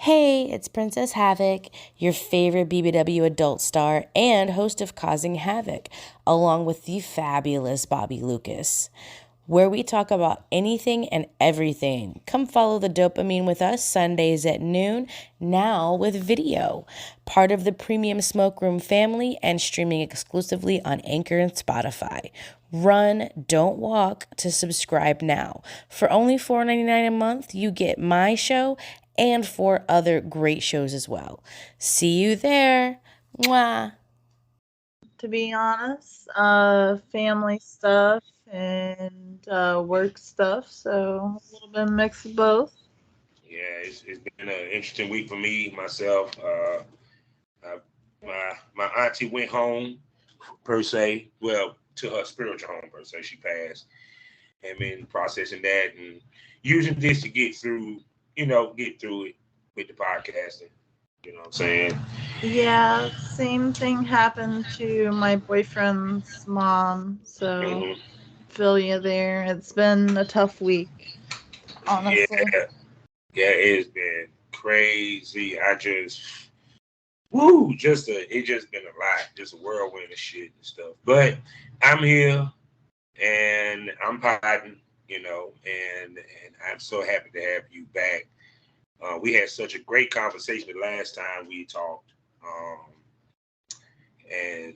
Hey, it's Princess Havoc, your favorite BBW adult star and host of Causing Havoc, along with the fabulous Bobby Lucas, where we talk about anything and everything. Come follow the dopamine with us Sundays at noon, now with video. Part of the Premium Smoke Room family and streaming exclusively on Anchor and Spotify. Run, don't walk to subscribe now. For only $4.99 a month, you get my show and 4 other great shows as well. See you there. Mwah. To be honest, family stuff and work stuff, so a little bit of mix of both. Yeah, it's been an interesting week for me myself. I, my auntie went home per se, well to her spiritual home per se. She passed, and been processing that and using this to get through it with the podcasting. You know what I'm saying? Yeah, same thing happened to my boyfriend's mom, so Hmm. feel you there. It's been a tough week, Yeah, honestly. yeah, it's been crazy. I just woo, it just been a lot, just a whirlwind of shit and stuff. But I'm here and I'm potting, and I'm so happy to have you back. We had such a great conversation the last time we talked, and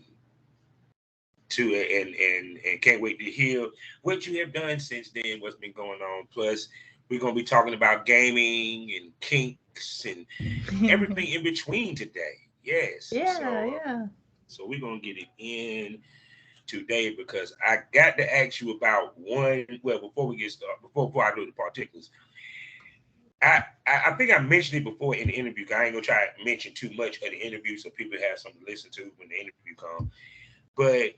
and can't wait to hear what you have done since then. What's been going on? Plus, we're gonna be talking about gaming and kinks and everything in between today. Yes, Yeah, yeah. so we're gonna get it in today because I got to ask you about one. Well, before we get started, before I do the particulars, I think I mentioned it before in the interview. 'Cause I ain't gonna try to mention too much of the interview so people have something to listen to when the interview comes. But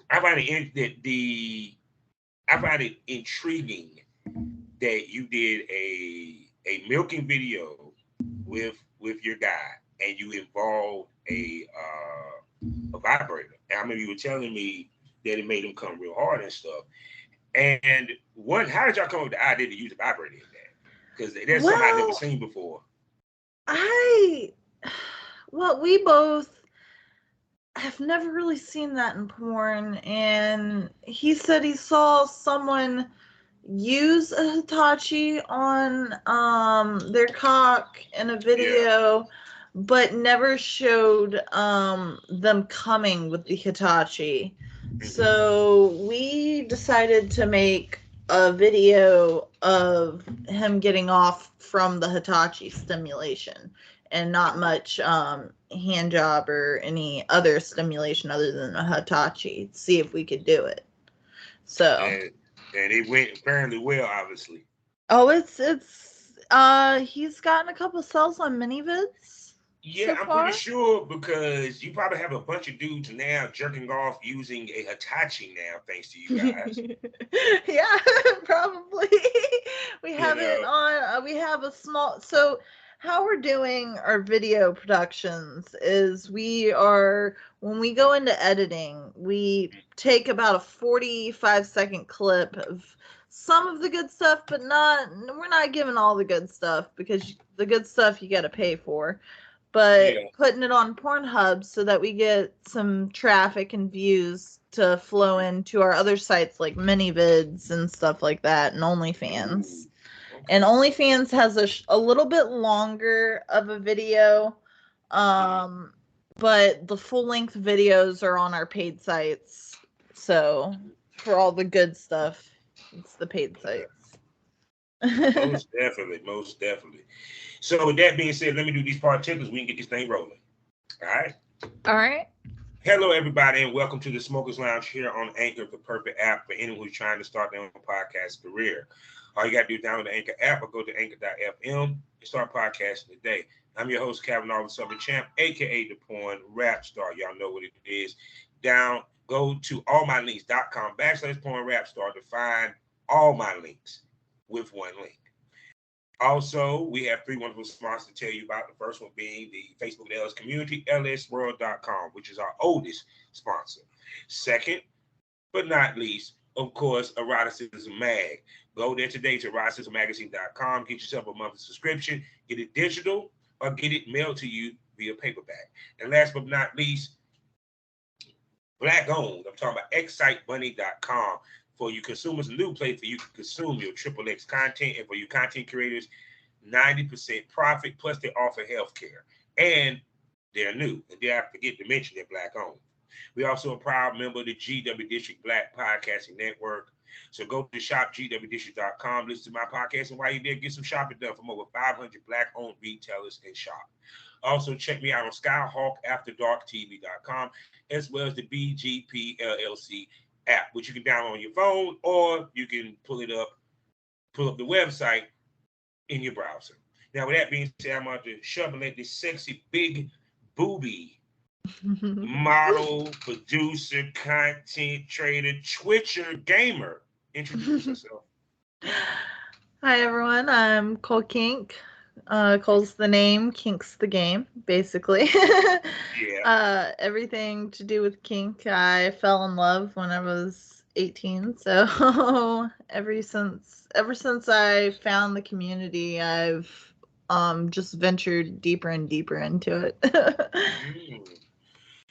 I find it I find it intriguing that you did a milking video with your guy and you involved a vibrator. And I remember you were telling me that it made him come real hard and stuff. And how did y'all come up with the idea to use a vibrator in that? Because that's something I've never Well, seen before. I, well, we both have never really seen that in porn, and he said he saw someone use a Hitachi on their cock in a Yeah. video, but never showed them coming with the Hitachi. Hmm. So we decided to make a video of him getting off from the Hitachi stimulation and not much hand job or any other stimulation other than a Hitachi. See if we could do it. So And and it went apparently well, obviously. oh, it's he's gotten a couple sales on minivids Yeah, so I'm pretty far. sure because you probably have a bunch of dudes now jerking off using a Hitachi now, thanks to you guys. Yeah, probably. We You have it know, on we have a small, so how we're doing our video productions is we are, when we go into editing, we take about a 45-second clip of some of the good stuff, but not, we're not giving all the good stuff because the good stuff you got to pay for, but yeah. putting it on Pornhub so that we get some traffic and views to flow into our other sites like ManyVids and stuff like that, and OnlyFans. Ooh, And okay. OnlyFans has a little bit longer of a video, Mhm. um, but the full length videos are on our paid sites. So for all the good stuff, it's the paid Yeah, sites. All most definitely, most definitely. So with that being said, let me do these particulars. We can get this thing rolling. All right. right. Hello, everybody, and welcome to the Smokers Lounge here on Anchor, the perfect app for anyone who's trying to start their own podcast career. All you got to do is download the Anchor app or go to anchor.fm and start podcasting today. I'm your host, Kavanaugh, the Southern Champ, aka the Porn Rap Star. Y'all know what it is. Go to allmylinks.com/porn rap star to find all my links with one link. Also, we have three wonderful sponsors to tell you about. The first one being the Facebook LS community, lsworld.com, which is our oldest sponsor. Second, but not least, of course, Eroticism Mag. Go there today to RodSizzleMagazine.com. Get yourself a monthly subscription. Get it digital or get it mailed to you via paperback. And last but not least, Black owned. I'm talking about ExciteBunny.com. For you consumers, a new place where you can consume your XXX content, and for you content creators, 90% profit, plus they offer healthcare. And they're new. And dare I forget to mention they're Black owned. We're also a proud member of the GW District Black Podcasting Network. So go to shopgwdistrict.com, listen to my podcast, and while you're there, get some shopping done from over 500 Black-owned retailers and shop. Also, check me out on SkyhawkAfterDarkTV.com, as well as the BGP LLC app, which you can download on your phone, or you can pull up the website in your browser. Now, with that being said, I'm about to shove and let this sexy big booby model, producer, content trader, Twitcher, gamer introduce herself. Hi everyone, I'm Kole Kink. Cole's the name, Kink's the game, basically. Yeah. Everything to do with kink. I fell in love when I was 18, so ever since I found the community, I've just ventured deeper and deeper into it.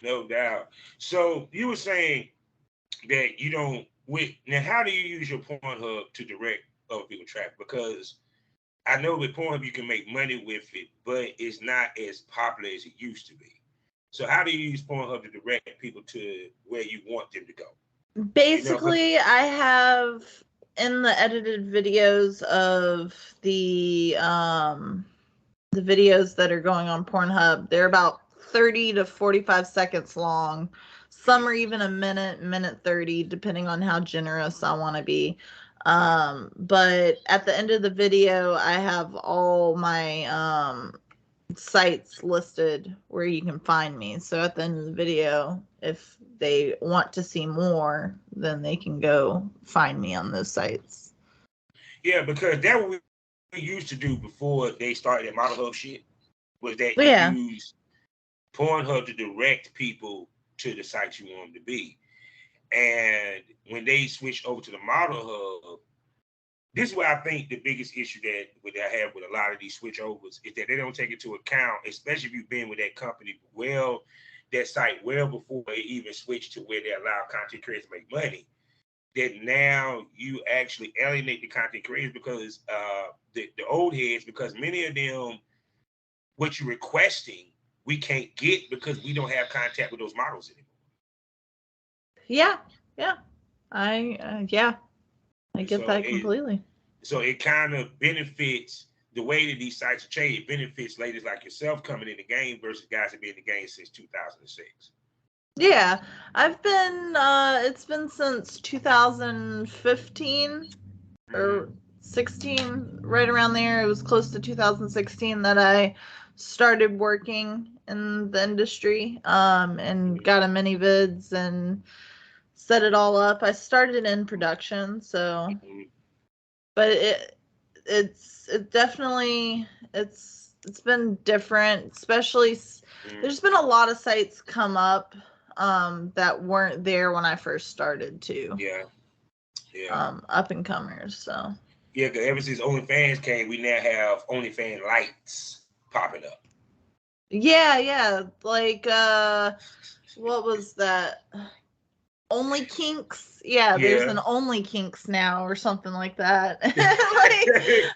No doubt. So you were saying that you don't now how do you use your Pornhub to direct other people traffic? Because I know with Pornhub you can make money with it, but it's not as popular as it used to be. So how do you use Pornhub to direct people to where you want them to go? Basically, I have in the edited videos of the videos that are going on Pornhub, they're about 30 to 45 seconds long. Some are even a minute 30, depending on how generous I want to be. But at the end of the video, I have all my sites listed where you can find me. So at the end of the video, if they want to see more, then they can go find me on those sites. Yeah, because that what we used to do before they started that model hub shit was that you use Pornhub to direct people to the sites you want them to be. And when they switched over to the model hub, this is where I think the biggest issue that I have with a lot of these switchovers is that they don't take into account, especially if you've been with that company that site well before they even switch to where they allow content creators to make money, that now you actually alienate the content creators because the old heads, because many of them, what you're requesting, we can't get because we don't have contact with those models anymore. I get that completely. So it kind of benefits the way that these sites are changed. It benefits ladies like yourself coming in the game versus guys that been in the game since 2006. Yeah, I've been, it's been since 2015 or 16, right around there. It was close to 2016 that I started working in the industry, and got a mini vids and set it all up. I started in production, so, but it's definitely, it's been different, especially, there's been a lot of sites come up that weren't there when I first started too. Yeah. Up and comers. So. Yeah, because ever since OnlyFans came, we now have OnlyFans lights popping up. Yeah. Like, what was that? Only Kinks? Yeah, there's an Only Kinks now or something like that. I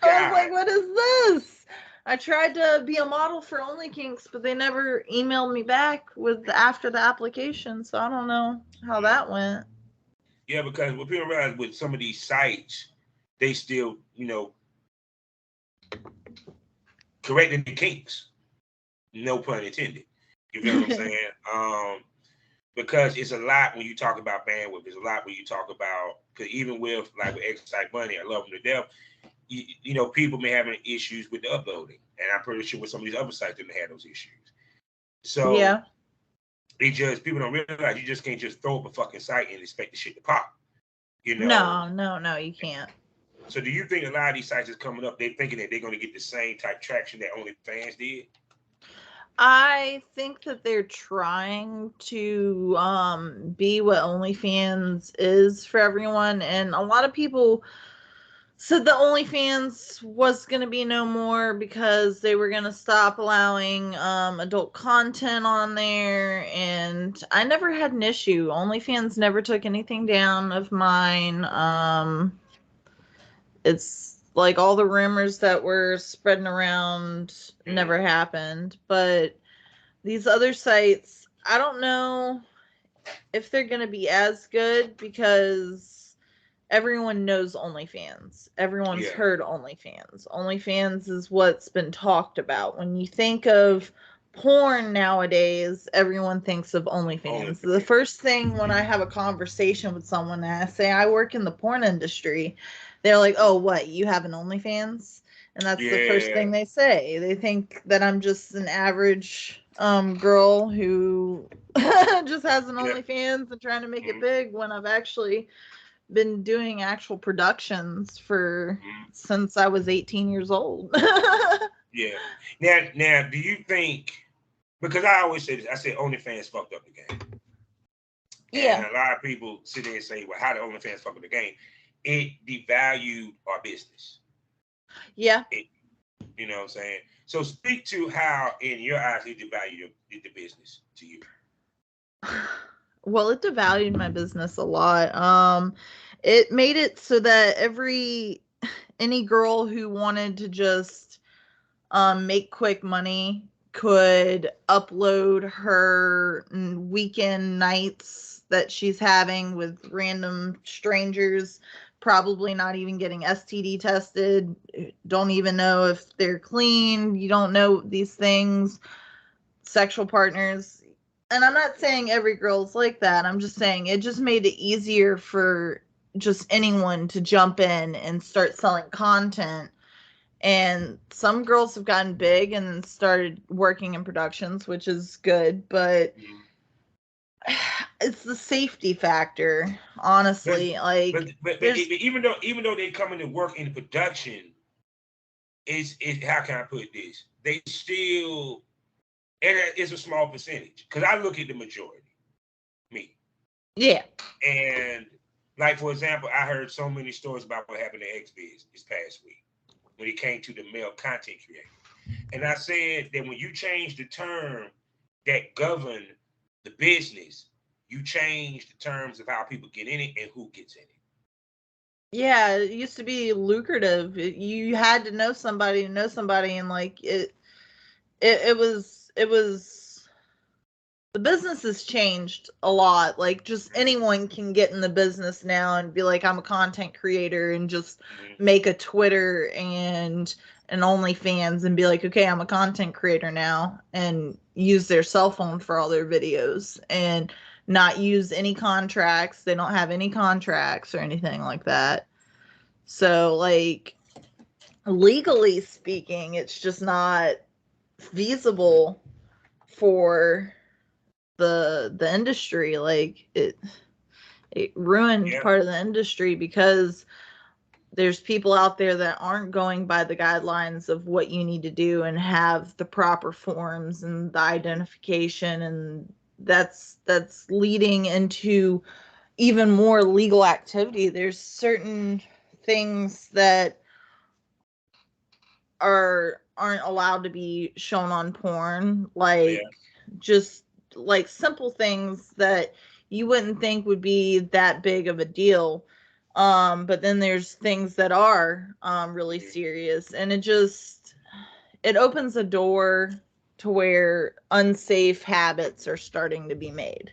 was like, what is this? I tried to be a model for Only Kinks, but they never emailed me back after the application, so I don't know how that went. Yeah, because what people realize with some of these sites, they still, correcting the kinks. No pun intended. You know what I'm saying? Because it's a lot when you talk about bandwidth. There's a lot when you talk about, because even with Excite Bunny, I love them to death. People may have issues with the uploading, and I'm pretty sure with some of these other sites didn't have those issues. So people don't realize you just can't just throw up a fucking site and expect the shit to pop. No, you can't. So do you think a lot of these sites is coming up, they're thinking that they're going to get the same type traction that OnlyFans did? I think that they're trying to be what OnlyFans is for everyone, and a lot of people said the OnlyFans was going to be no more because they were going to stop allowing adult content on there, and I never had an issue. OnlyFans never took anything down of mine. It's like all the rumors that were spreading around never happened, but these other sites, I don't know if they're going to be as good because everyone knows OnlyFans. Everyone's heard OnlyFans. OnlyFans is what's been talked about. When you think of porn nowadays, everyone thinks of OnlyFans. The first thing when I have a conversation with someone and I say I work in the porn industry, they're like, "Oh, what? You have an OnlyFans?" And that's the first thing they say. They think that I'm just an average girl who just has an OnlyFans and trying to make it big, when I've actually been doing actual productions for since I was 18 years old. Yeah. Now, do you think, because I always say this, I say OnlyFans fucked up the game. Yeah. And a lot of people sit there and say, well, how did OnlyFans fuck up the game? It devalued our business. Yeah. You know what I'm saying? So speak to how, in your eyes, it devalued the business to you. Well, it devalued my business a lot. It made it so that any girl who wanted to just make quick money could upload her weekend nights that she's having with random strangers, probably not even getting STD tested, don't even know if they're clean, you don't know these things, sexual partners. And I'm not saying every girl's like that. I'm just saying it just made it easier for just anyone to jump in and start selling content. And some girls have gotten big and started working in productions, which is good, but it's the safety factor, honestly. But even though they come in to work in production, is how can I put this? They still, and it's a small percentage, because I look at the majority, me. Yeah. And like, for example, I heard so many stories about what happened to XBiz this past week when it came to the male content creator. And I said that when you change the term that govern the business, you change the terms of how people get in it and who gets in it. Yeah, it used to be lucrative. You had to know somebody, and like it was the business has changed a lot. Like, just anyone can get in the business now and be like, I'm a content creator, and just make a Twitter and an OnlyFans and be like, okay, I'm a content creator now, and use their cell phone for all their videos and not use any contracts. They don't have any contracts or anything like that. So, like, legally speaking, it's just not feasible for the industry. Like, it ruined part of the industry because there's people out there that aren't going by the guidelines of what you need to do and have the proper forms and the identification, and that's leading into even more legal activity. There's certain things that aren't allowed to be shown on porn, like just like simple things that you wouldn't think would be that big of a deal, but then there's things that are really serious, and it opens a door to where unsafe habits are starting to be made.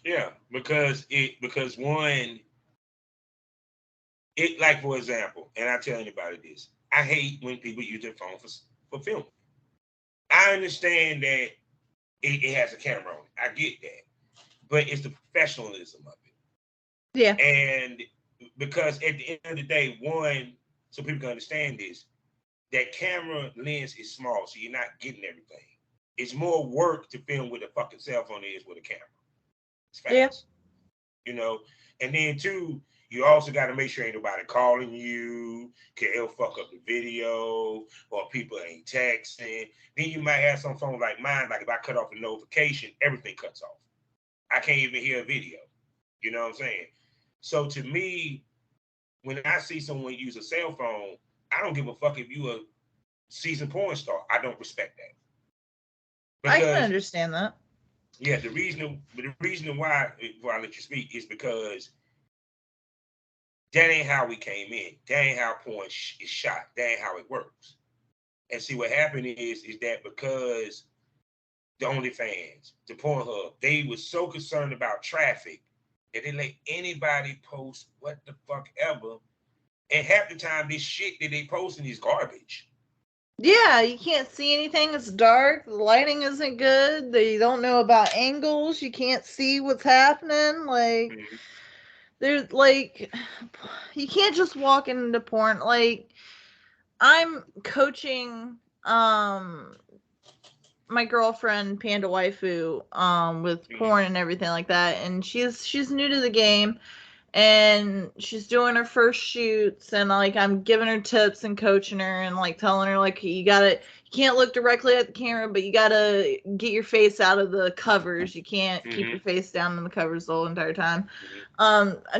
Yeah, because one, it, like, for example, and I tell anybody this, I hate when people use their phone for filming. I understand that it has a camera on it. I get that. But it's the professionalism of it. Yeah. And because at the end of the day, one, so people can understand this, that camera lens is small, so you're not getting everything. It's more work to film with a fucking cell phone than it is with a camera. It's fast. Yeah. You know? And then two, you also got to make sure ain't nobody calling you, can it'll fuck up the video, or people ain't texting. Then you might have some phone like mine, like if I cut off a notification, everything cuts off. I can't even hear a video. You know what I'm saying? So to me, when I see someone use a cell phone, I don't give a fuck if you a seasoned porn star. I don't respect that. I can Because understand that. yeah, the reason why before I let you speak is because that ain't how we came in. That ain't how porn is shot. That ain't how it works. And see what happened is that because the OnlyFans, the Pornhub, they were so concerned about traffic that they let anybody post what the fuck ever. And half the time, this shit that they posting is garbage. Yeah, you can't see anything. It's dark. The lighting isn't good. They don't know about angles. You can't see what's happening. Like, Mm-hmm. there's like, you can't just walk into porn. Like, I'm coaching my girlfriend Panda Waifu with porn and everything like that, and she's new to the game, and she's doing her first shoots, and like I'm giving her tips and coaching her and like telling her like you can't look directly at the camera, but you gotta get your face out of the covers. You can't keep your face down in the covers the whole entire time.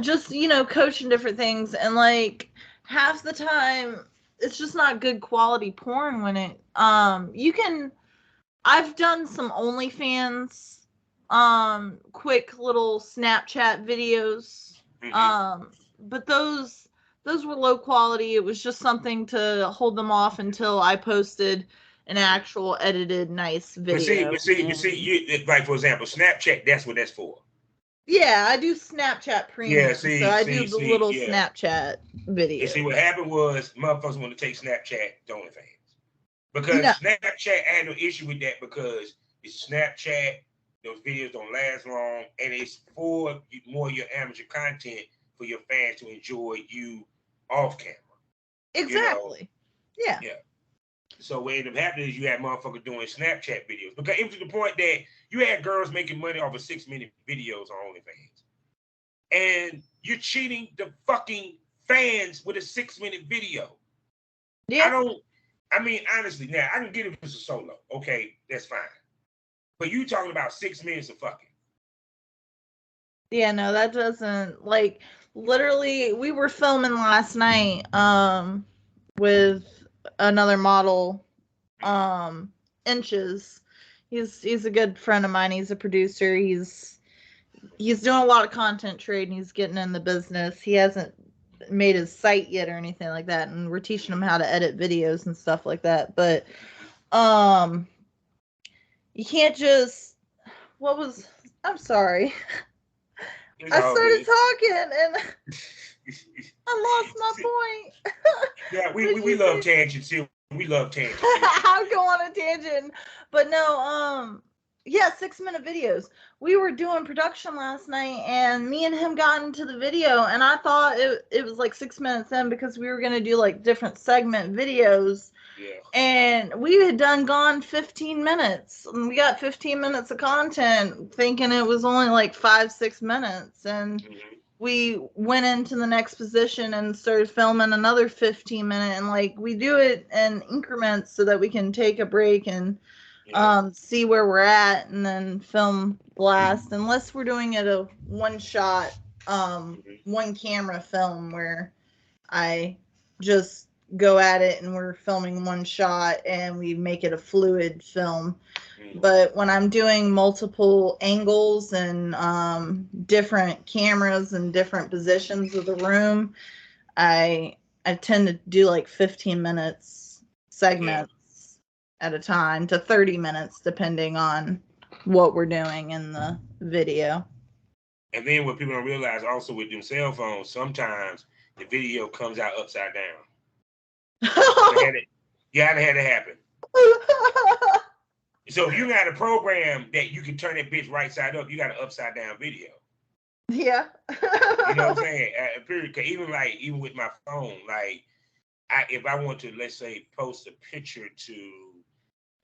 Just coaching different things, and like half the time it's just not good quality porn when it you can. I've done some OnlyFans, quick little Snapchat videos, but those were low quality. It was just something to hold them off until I posted an actual edited nice video. But see, you like for example, Snapchat. That's what that's for. Yeah, I do Snapchat Premium, Yeah, so I do the little Snapchat video. And see, what happened was motherfuckers want to take Snapchat to OnlyFans. Because Snapchat had no issue with that because it's Snapchat, those videos don't last long, and it's for more your amateur content for your fans to enjoy you off camera. Exactly. Yeah. So what ended up happening is you had motherfuckers doing Snapchat videos. Because it was to the point that you had girls making money off of 6-minute videos on OnlyFans. And you're cheating the fucking fans with a 6-minute video. Yeah. I mean, honestly, now I can get it if it's a solo. Okay, that's fine. But you talking about 6 minutes of fucking. Yeah, no, that doesn't like literally we were filming last night with another model Inches. He's a good friend of mine. He's a producer. He's doing a lot of content trade and he's getting in the business. He hasn't made his site yet or anything like that, and we're teaching him how to edit videos and stuff like that. But you can't just I'm sorry. I started talking and I lost my point. Yeah, we love tangents here. We love tangents. I'll go on a tangent. But no, yeah, 6-minute videos. We were doing production last night and me and him got into the video and I thought it was like 6 minutes in because we were gonna do like different segment videos. Yeah. And we had gone 15 minutes. And we got 15 minutes of content thinking it was only like 5-6 minutes. And we went into the next position and started filming another 15-minute. And like we do it in increments so that we can take a break and see where we're at and then film blast. Unless we're doing it a one shot, one camera film where I just go at it and we're filming one shot and we make it a fluid film. But when I'm doing multiple angles and different cameras and different positions of the room, I tend to do like 15 minutes segments at a time to 30 minutes depending on what we're doing in the video. And then what people don't realize also with them cell phones, sometimes the video comes out upside down. You gotta have it happen. So if you got a program that you can turn that bitch right side up, you got an upside down video. Yeah. You know what I'm saying? Period. Even with my phone, like if I want to, let's say, post a picture to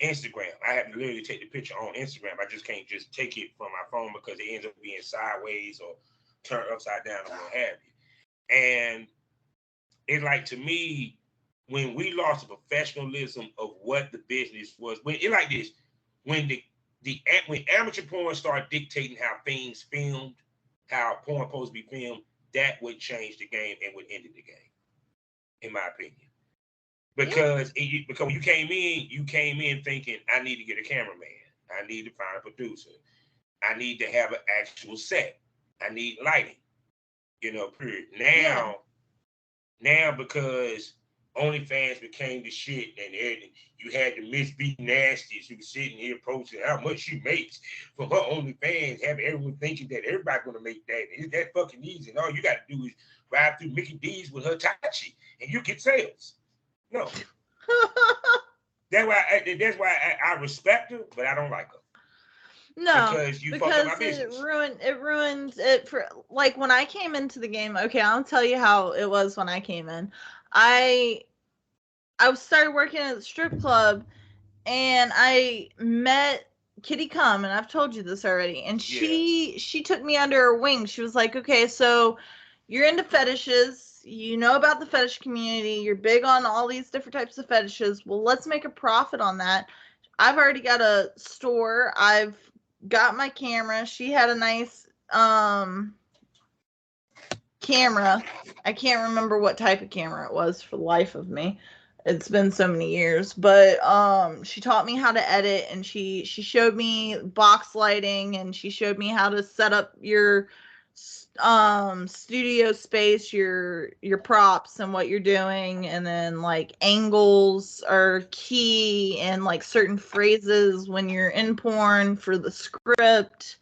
Instagram, I have to literally take the picture on Instagram. I just can't just take it from my phone because it ends up being sideways or turned upside down or what have you. And it's like, to me, when we lost the professionalism of what the business was, when amateur porn started dictating how things filmed, how porn supposed to be filmed, that would change the game and would end the game, in my opinion. Because because when you came in thinking, I need to get a cameraman, I need to find a producer, I need to have an actual set, I need lighting, period. Now because OnlyFans became the shit, and you had the Miss B Nasties who was sitting here posting how much she makes from her OnlyFans, having everyone thinking that everybody's gonna make that. Is that fucking easy? And all you got to do is ride through Mickey D's with her Tachi, and you get sales. No, that's why I respect her, but I don't like her. No, because you fuck up my business. It ruins it for, like, when I came into the game. Okay, I'll tell you how it was when I came in. I started working at the strip club, and I met Kitty Cum, and I've told you this already. And she took me under her wing. She was like, okay, so you're into fetishes, you know about the fetish community, you're big on all these different types of fetishes. Well, let's make a profit on that. I've already got a store. I've got my camera. She had a nice camera. I can't remember what type of camera it was for the life of me. It's been so many years, but she taught me how to edit, and she showed me box lighting, and she showed me how to set up your studio space, your props and what you're doing, and then like angles are key, and like certain phrases when you're in porn for the script,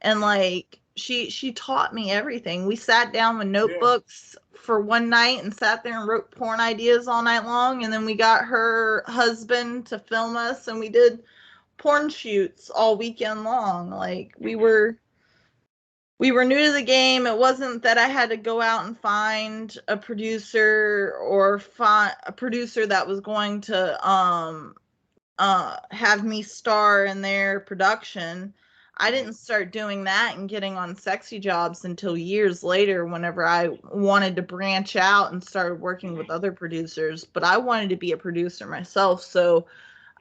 and like she taught me everything. We sat down with notebooks for one night and sat there and wrote porn ideas all night long, and then we got her husband to film us, and we did porn shoots all weekend long. Like, we were new to the game. It wasn't that I had to go out and find a producer or find a producer that was going to have me star in their production. I didn't start doing that and getting on sexy jobs until years later, whenever I wanted to branch out and started working with other producers. But I wanted to be a producer myself, so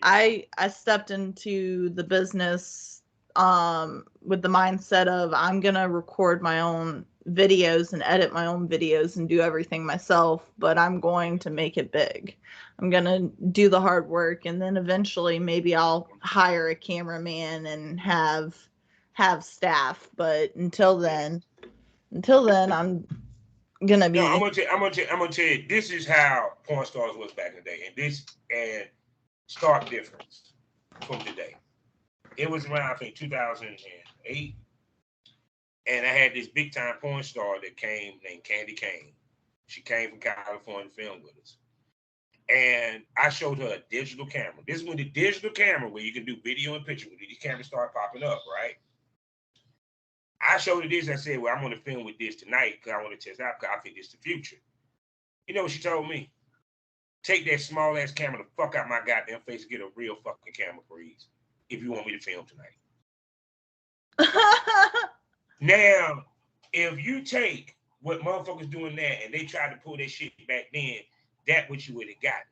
I stepped into the business with the mindset of, I'm gonna record my own videos and edit my own videos and do everything myself, but I'm going to make it big. I'm gonna do the hard work, and then eventually maybe I'll hire a cameraman and have staff. But until then, I'm gonna be. No, I'm gonna tell you. This is how porn stars was back in the day, and stark difference from today. It was around, I think, 2008, and I had this big time porn star that came named Candy Kane. She came from California to film with us. And I showed her a digital camera. This is when the digital camera, where you can do video and picture, when these cameras start popping up, right? I showed her this. I said, well, I'm going to film with this tonight because I want to test out, because I think it's the future. You know what she told me? Take that small ass camera the fuck out my goddamn face and get a real fucking camera, please, if you want me to film tonight. Now, if you take what motherfuckers doing now and they tried to pull that shit back then, that what you would have gotten.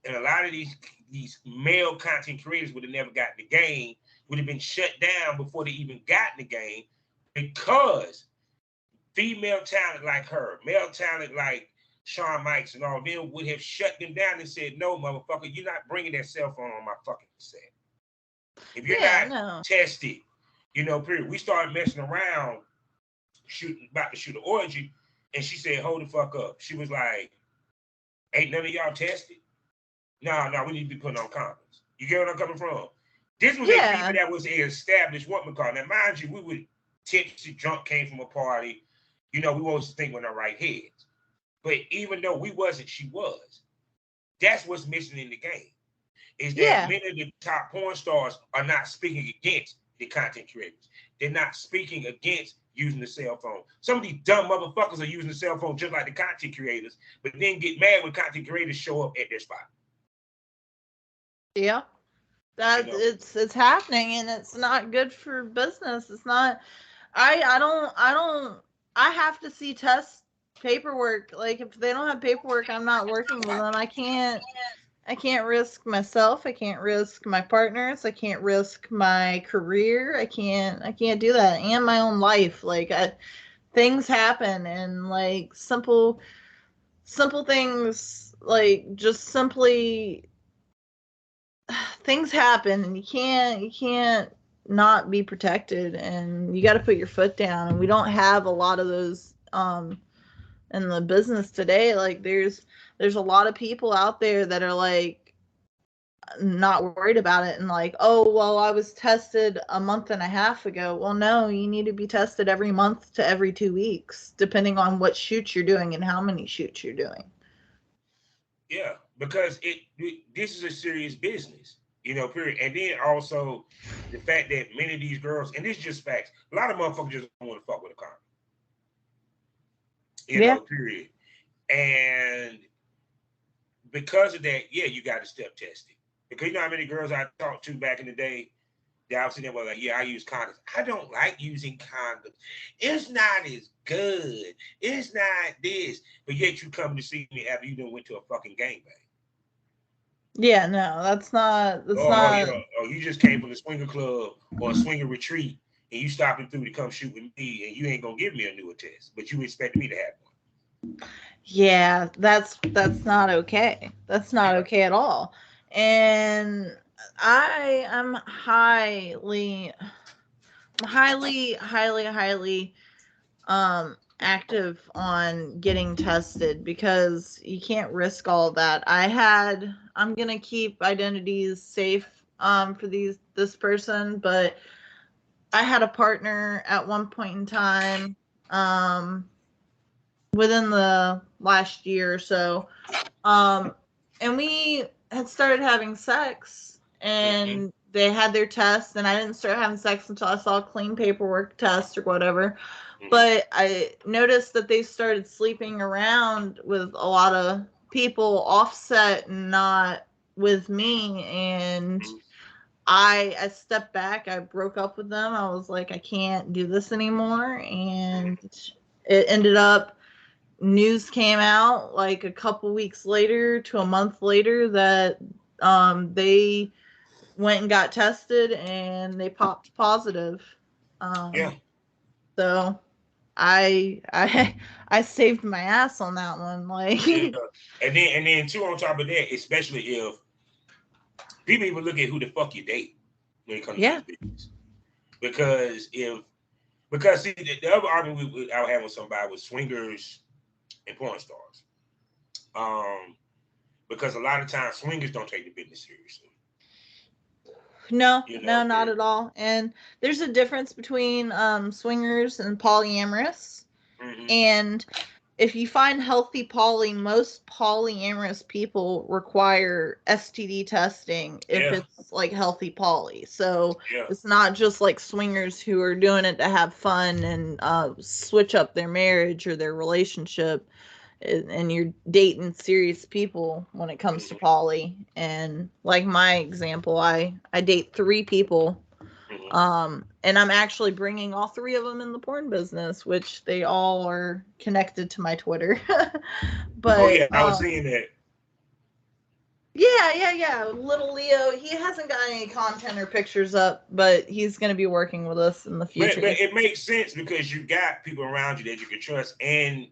And a lot of these male content creators would have never gotten the game, would have been shut down before they even got in the game, because female talent like her, male talent like Shawn Mikes and all them would have shut them down and said, no, motherfucker, you're not bringing that cell phone on my fucking set. If you're not tested, period. We started messing around, about to shoot an orgy, and she said, hold the fuck up. She was like, ain't none of y'all tested? No, we need to be putting on condoms. You get what I'm coming from? This was a people that was an established woman call. Now, mind you, we were tipsy, drunk, came from a party. We always think we're in our right heads. But even though we wasn't, she was. That's what's missing in the game. Is that many of the top porn stars are not speaking against the content creators. They're not speaking against using the cell phone. Some of these dumb motherfuckers are using the cell phone just like the content creators, but then get mad when content creators show up at their spot. Yeah, it's happening, and it's not good for business. It's not. I have to see test paperwork. Like, if they don't have paperwork, I'm not working with them. I can't risk myself. I can't risk my partners. I can't risk my career. I can't do that, and my own life. Like, things happen, and like simple things, like just simply things happen, and you can't not be protected, and you got to put your foot down. And we don't have a lot of those in the business today. Like there's a lot of people out there that are like not worried about it, and like, oh well, I was tested a month and a half ago. Well, no, you need to be tested every month to every 2 weeks, depending on what shoots you're doing and how many shoots you're doing. Yeah, because this is a serious business, you know, period. And then also the fact that many of these girls, and this is just facts, a lot of motherfuckers just don't want to fuck with a condom. You Yeah. know, period. And because of that, yeah, you got to step test it. Because you know how many girls I talked to back in the day, that I was sitting there like, yeah, I use condoms. I don't like using condoms. It's not as good. It's not this. But yet you come to see me after you done went to a fucking gangbang. Yeah, no, that's not. Oh, you just came from the swinger club or a swinger retreat, and you stopping through to come shoot with me, and you ain't gonna give me a newer test, but you expect me to have one. Yeah, that's not okay. That's not okay at all. And I am highly active on getting tested, because you can't risk all that. I'm gonna keep identities safe for this person, but I had a partner at one point in time within the last year or so, and we had started having sex, and they had their test, and I didn't start having sex until I saw a clean paperwork test or whatever. But I noticed that they started sleeping around with a lot of people offset, not with me. And I stepped back. I broke up with them. I was like, I can't do this anymore. And it ended up, news came out like a couple weeks later to a month later that they went and got tested, and they popped positive. Yeah. So I saved my ass on that one. Like, Yeah. And then too, on top of that, especially if people even look at who the fuck you date when it comes to yeah, this business. Because see, the other argument I was having with somebody was swingers and porn stars. Because a lot of times swingers don't take the business seriously. no, You know, no, not at all. And there's a difference between swingers and polyamorous. And if you find healthy poly, most polyamorous people require STD testing if it's like healthy poly. So it's not just like swingers who are doing it to have fun and switch up their marriage or their relationship. And you're dating serious people when it comes to poly. And like my example, I date 3 people. And I'm actually bringing all 3 of them in the porn business, which they all are connected to my Twitter. But oh yeah, I was seeing that. Yeah. Little Leo, he hasn't got any content or pictures up, but he's going to be working with us in the future. But it makes sense because you got people around you that you can trust, and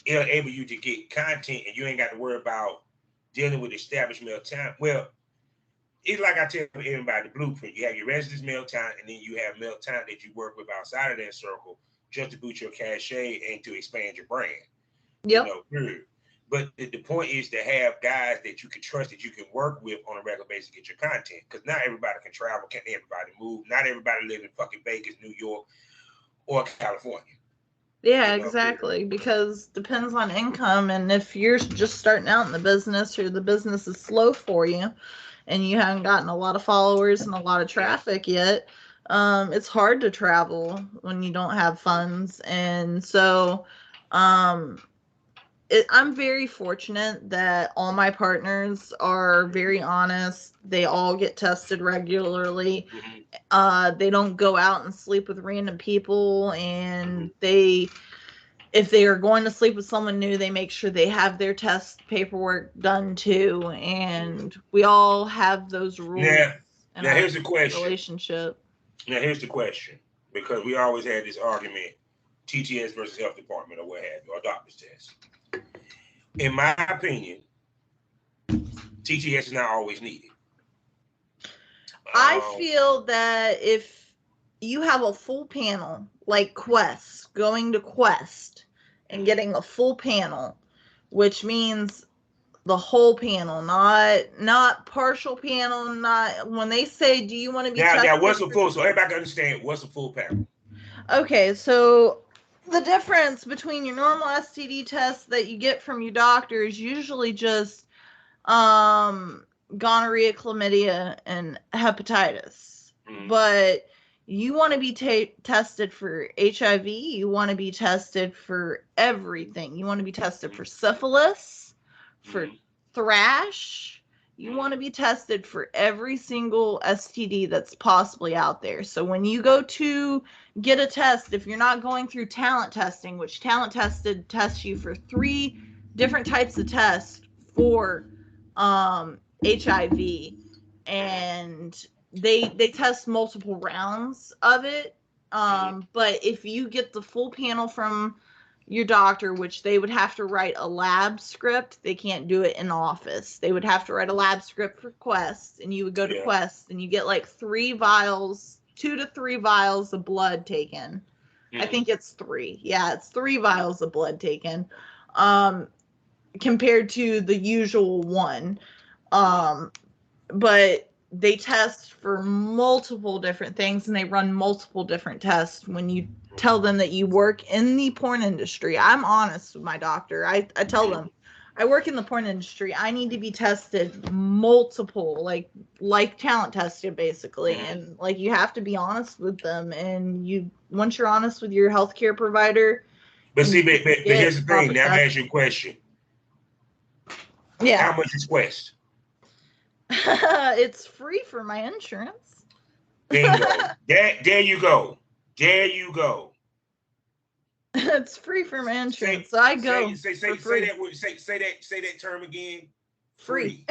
it'll enable you to get content, and you ain't got to worry about dealing with established male talent. Well, it's like I tell everybody, the blueprint. You have your residence male talent, and then you have male talent that you work with outside of that circle just to boost your cachet and to expand your brand. Yep. You know, period. But the point is to have guys that you can trust, that you can work with on a regular basis to get your content. Because not everybody can travel, can't everybody move. Not everybody live in fucking Vegas, New York, or California. Yeah, exactly. Because depends on income, and if you're just starting out in the business, or the business is slow for you, and you haven't gotten a lot of followers and a lot of traffic yet, it's hard to travel when you don't have funds. And so, I'm very fortunate that all my partners are very honest. They all get tested regularly. They don't go out and sleep with random people, and if they are going to sleep with someone new, they make sure they have their test paperwork done too. And we all have those rules in now our here's the question. relationship. Now here's the question, because we always had this argument TTS versus health department or what have you, or doctor's test. In my opinion, TTS is not always needed. I feel that if you have a full panel, like Quest, going to Quest and getting a full panel, which means the whole panel, not partial panel, not when they say, do you want to be tested? Now what's a full, so everybody can understand what's a full panel. Okay, so the difference between your normal STD test that you get from your doctor is usually just gonorrhea, chlamydia, and hepatitis. But you want to be tested for HIV. You want to be tested for everything. You want to be tested for syphilis, for thrush. You want to be tested for every single STD that's possibly out there. So when you go to get a test, if you're not going through talent testing, which talent tested tests you for 3 different types of tests for HIV, and they test multiple rounds of it. But if you get the full panel from your doctor, which they would have to write a lab script, they can't do it in office. They would have to write a lab script for Quest, and you would go to Quest, and you get like 3 vials, 2 to 3 vials of blood taken. I think it's 3. Yeah, it's 3 vials of blood taken. Compared to the usual 1. But they test for multiple different things, and they run multiple different tests when you tell them that you work in the porn industry. I'm honest with my doctor. I tell them, I work in the porn industry. I need to be tested multiple, like talent tested, basically. And like, you have to be honest with them. And once you're honest with your healthcare provider. But see, but here's the thing. Now I'm gonna ask you a question. Yeah. How much is Quest? It's free for my insurance. Bingo. There you go. There you go. It's free for my insurance, so I go say for free. Say that term again. Free.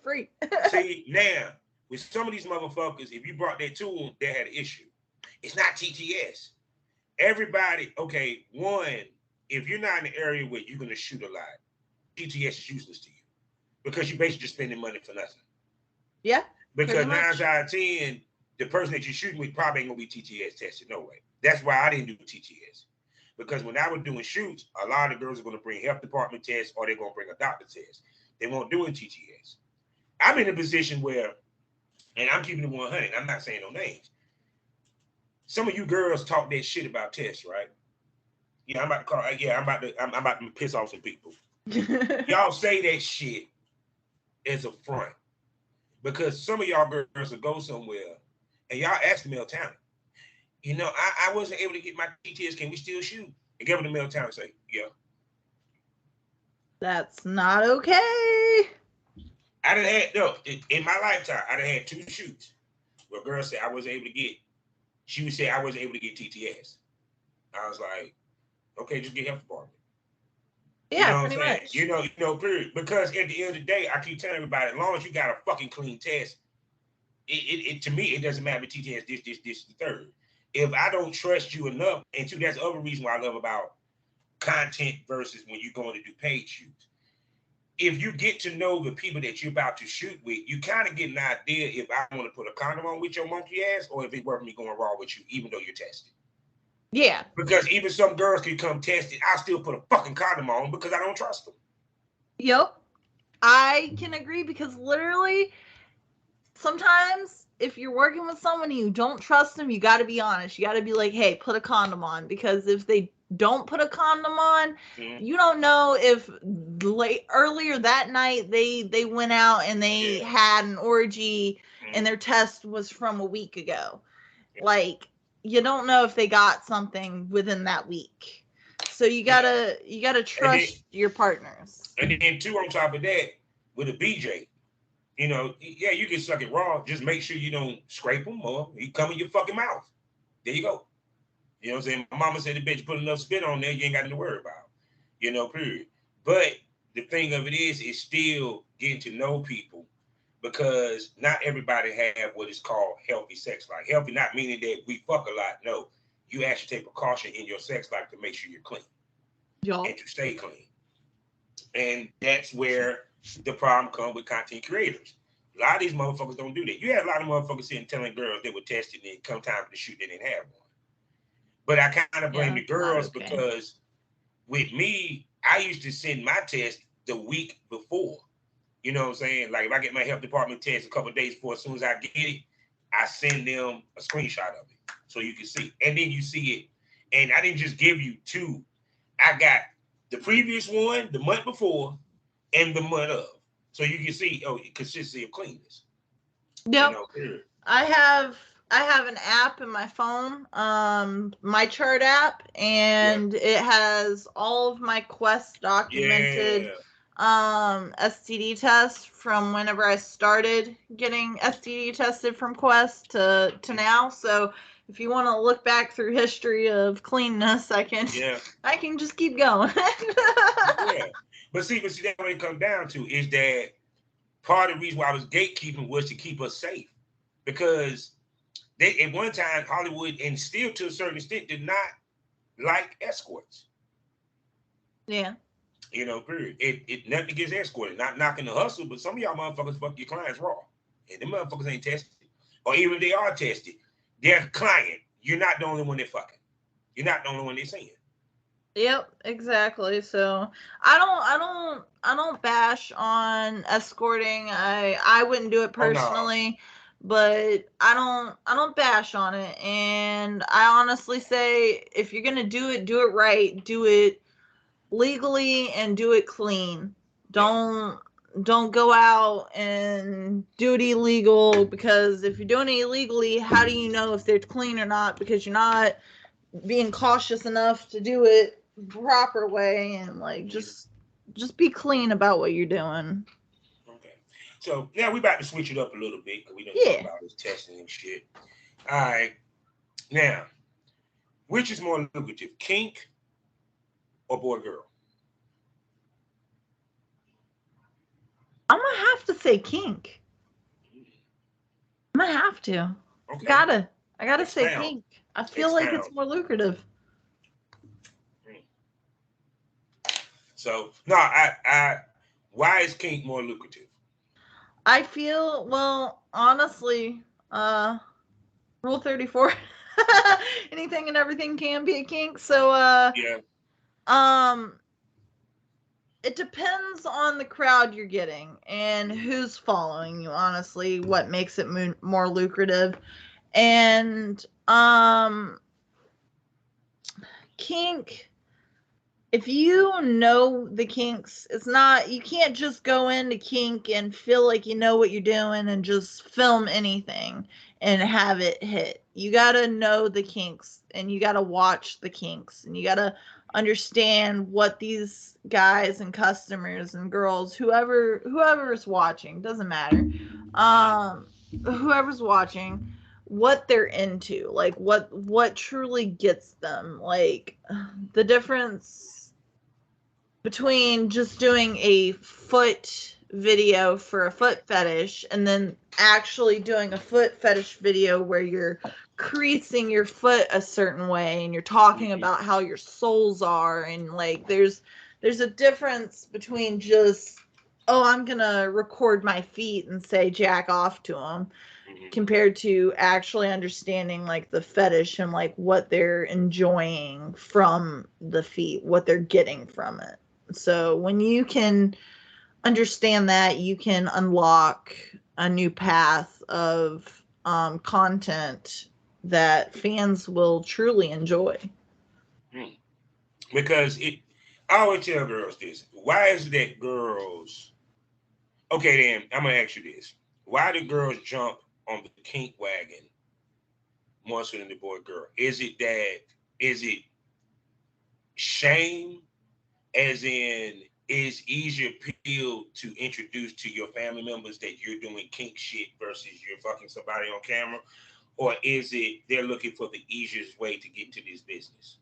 Free. See, now with some of these motherfuckers, if you brought that to them, they had an issue. It's not TTS. Everybody, okay, one, if you're not in the area where you're gonna shoot a lot, TTS is useless to you because you're basically just spending money for nothing. Yeah. Because 9 out of 10, the person that you're shooting with probably ain't gonna be TTS tested. No way. That's why I didn't do TTS. Because when I was doing shoots, a lot of the girls are gonna bring health department tests or they're gonna bring a doctor test. They won't do it TTS. I'm in a position where, and I'm keeping it 100. I'm not saying no names. Some of you girls talk that shit about tests, right? Yeah, I'm about to call. Yeah, I'm about to piss off some people. Y'all say that shit as a front because some of y'all girls will go somewhere and y'all ask the male talent. You know, I wasn't able to get my TTS. Can we still shoot? And give it the male talent. Say, yeah. That's not okay. I done had in my lifetime. I done had 2 shoots where girls said I wasn't able to get. She would say I wasn't able to get TTS. I was like, okay, just get health department. Yeah, pretty much. You know, period. Because at the end of the day, I keep telling everybody, as long as you got a fucking clean test, it to me, it doesn't matter TTS, this, the third. If I don't trust you enough, and two, that's the other reason why I love about content versus when you're going to do paid shoots. If you get to know the people that you're about to shoot with, you kind of get an idea if I want to put a condom on with your monkey ass or if it's worth me going raw with you, even though you're tested. Yeah. Because even some girls can come tested, I still put a fucking condom on because I don't trust them. Yep. I can agree because literally sometimes if you're working with someone and you don't trust them, you got to be honest. You got to be like, hey, put a condom on. Because if they don't put a condom on, you don't know if earlier that night they went out and they had an orgy and their test was from a week ago. Like, you don't know if they got something within that week. So you gotta trust your partners. And then two, on top of that, with a BJ, you know, yeah, you can suck it raw. Just make sure you don't scrape them or he come in your fucking mouth. There you go. You know what I'm saying? My mama said the bitch put enough spit on there, you ain't got nothing to worry about. You know, period. But the thing of it is still getting to know people because not everybody have what is called healthy sex life. Healthy not meaning that we fuck a lot. No. you actually take precaution in your sex life to make sure you're clean and to stay clean. And that's where the problem comes with content creators. A lot of these motherfuckers don't do that. You had a lot of motherfuckers sitting telling girls they were tested and come time for the shoot they didn't have one. But I kind of blame the girls because with me, I used to send my test the week before. You know what I'm saying? Like if I get my health department test a couple of days before, as soon as I get it, I send them a screenshot of it so you can see. And then you see it. And I didn't just give you two. I got the previous one, the month before, and the month of. So you can see consistency of cleanness. Yep. I have an app in my phone, my chart app, and it has all of my Quest documented STD tests from whenever I started getting STD tested from Quest to now. So if you want to look back through history of cleanness, I can just keep going. But see, that's what it comes down to is that part of the reason why I was gatekeeping was to keep us safe. Because they at one time Hollywood and still to a certain extent did not like escorts. Yeah. You know, period. It nothing against escorting, not knocking the hustle, but some of y'all motherfuckers fuck your clients raw. And them motherfuckers ain't tested. Or even if they are tested, their client, you're not the only one they're fucking. You're not the only one they're seeing. Yep, exactly. So I don't bash on escorting. I wouldn't do it personally, but I don't bash on it. And I honestly say if you're gonna do it right, do it legally and do it clean. Don't go out and do it illegal, because if you're doing it illegally, how do you know if they're clean or not? Because you're not being cautious enough to do it proper way, and like just be clean about what you're doing. Okay. So now we about to switch it up a little bit because we don't talk about this testing and shit. All right. Now, which is more lucrative, kink or boy girl? I'm gonna have to say kink. I'm gonna have to. Okay. I gotta say kink. I feel like it's more lucrative. So no, I why is kink more lucrative? I feel, well, honestly, Rule 34. Anything and everything can be a kink. So it depends on the crowd you're getting and who's following you, honestly, what makes it more lucrative. And kink, if you know the kinks, it's not, you can't just go into kink and feel like you know what you're doing and just film anything and have it hit. You gotta know the kinks, and you gotta watch the kinks, and you gotta understand what these guys and customers and girls, whoever is watching, doesn't matter, whoever's watching, what they're into, like what truly gets them. Like the difference between just doing a foot video for a foot fetish and then actually doing a foot fetish video where you're creasing your foot a certain way and you're talking about how your soles are, and like there's a difference between just, oh, I'm gonna record my feet and say jack off to them, compared to actually understanding like the fetish and like what they're enjoying from the feet, what they're getting from it. So when you can understand that, you can unlock a new path of content that fans will truly enjoy. Because I always tell girls this. Why is it that girls... Okay, then, I'm going to ask you this. Why do girls jump on the kink wagon more so than the boy girl? Is it shame? As in, is easier appeal to introduce to your family members that you're doing kink shit versus you're fucking somebody on camera? Or is it they're looking for the easiest way to get into this business?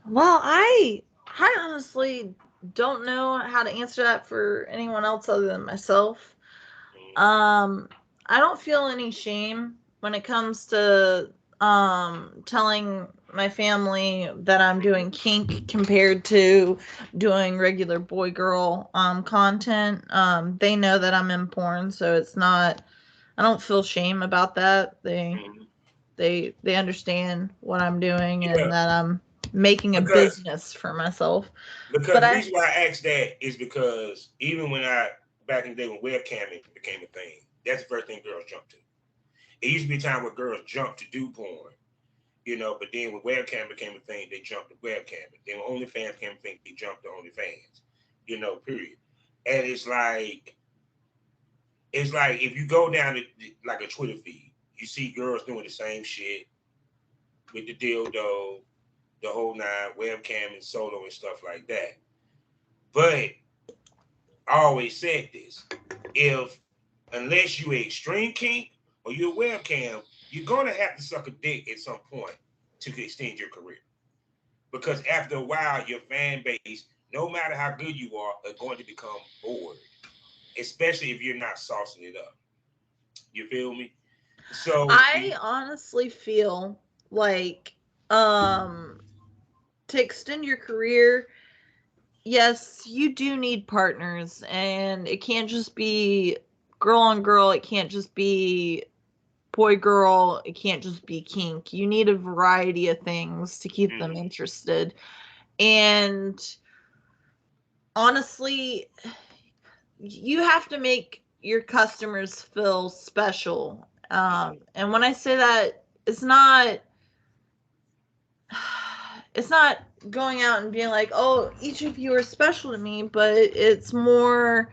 Well, I honestly don't know how to answer that for anyone else other than myself. I don't feel any shame when it comes to telling my family that I'm doing kink compared to doing regular boy girl content. They know that I'm in porn, so it's not, I don't feel shame about that. Mhm. They understand what I'm doing Yeah, and that I'm making a because business for myself. because But the I reason why I asked that is because even when I back in the day when webcamming became a thing, that's the first thing girls jumped to. It used to be a time where girls jumped to do porn, but then when webcam became a thing, they jumped to webcam. Then when OnlyFans became a thing, they jumped to OnlyFans, period. And it's like if you go down to like a Twitter feed, you see girls doing the same shit with the dildo, the whole nine, webcam and solo and stuff like that. But I always said this: if unless you extreme kink or you're a webcam, you're gonna have to suck a dick at some point to extend your career. Because after a while, your fan base, no matter how good you are going to become bored, especially if you're not saucing it up. You feel me? So, I honestly feel like um to extend your career, yes, you do need partners, and it can't just be girl on girl, it can't just be boy girl, it can't just be kink. You need a variety of things to keep them interested. And honestly, you have to make your customers feel special. And when I say that, it's not going out and being like, oh, each of you are special to me, but it's more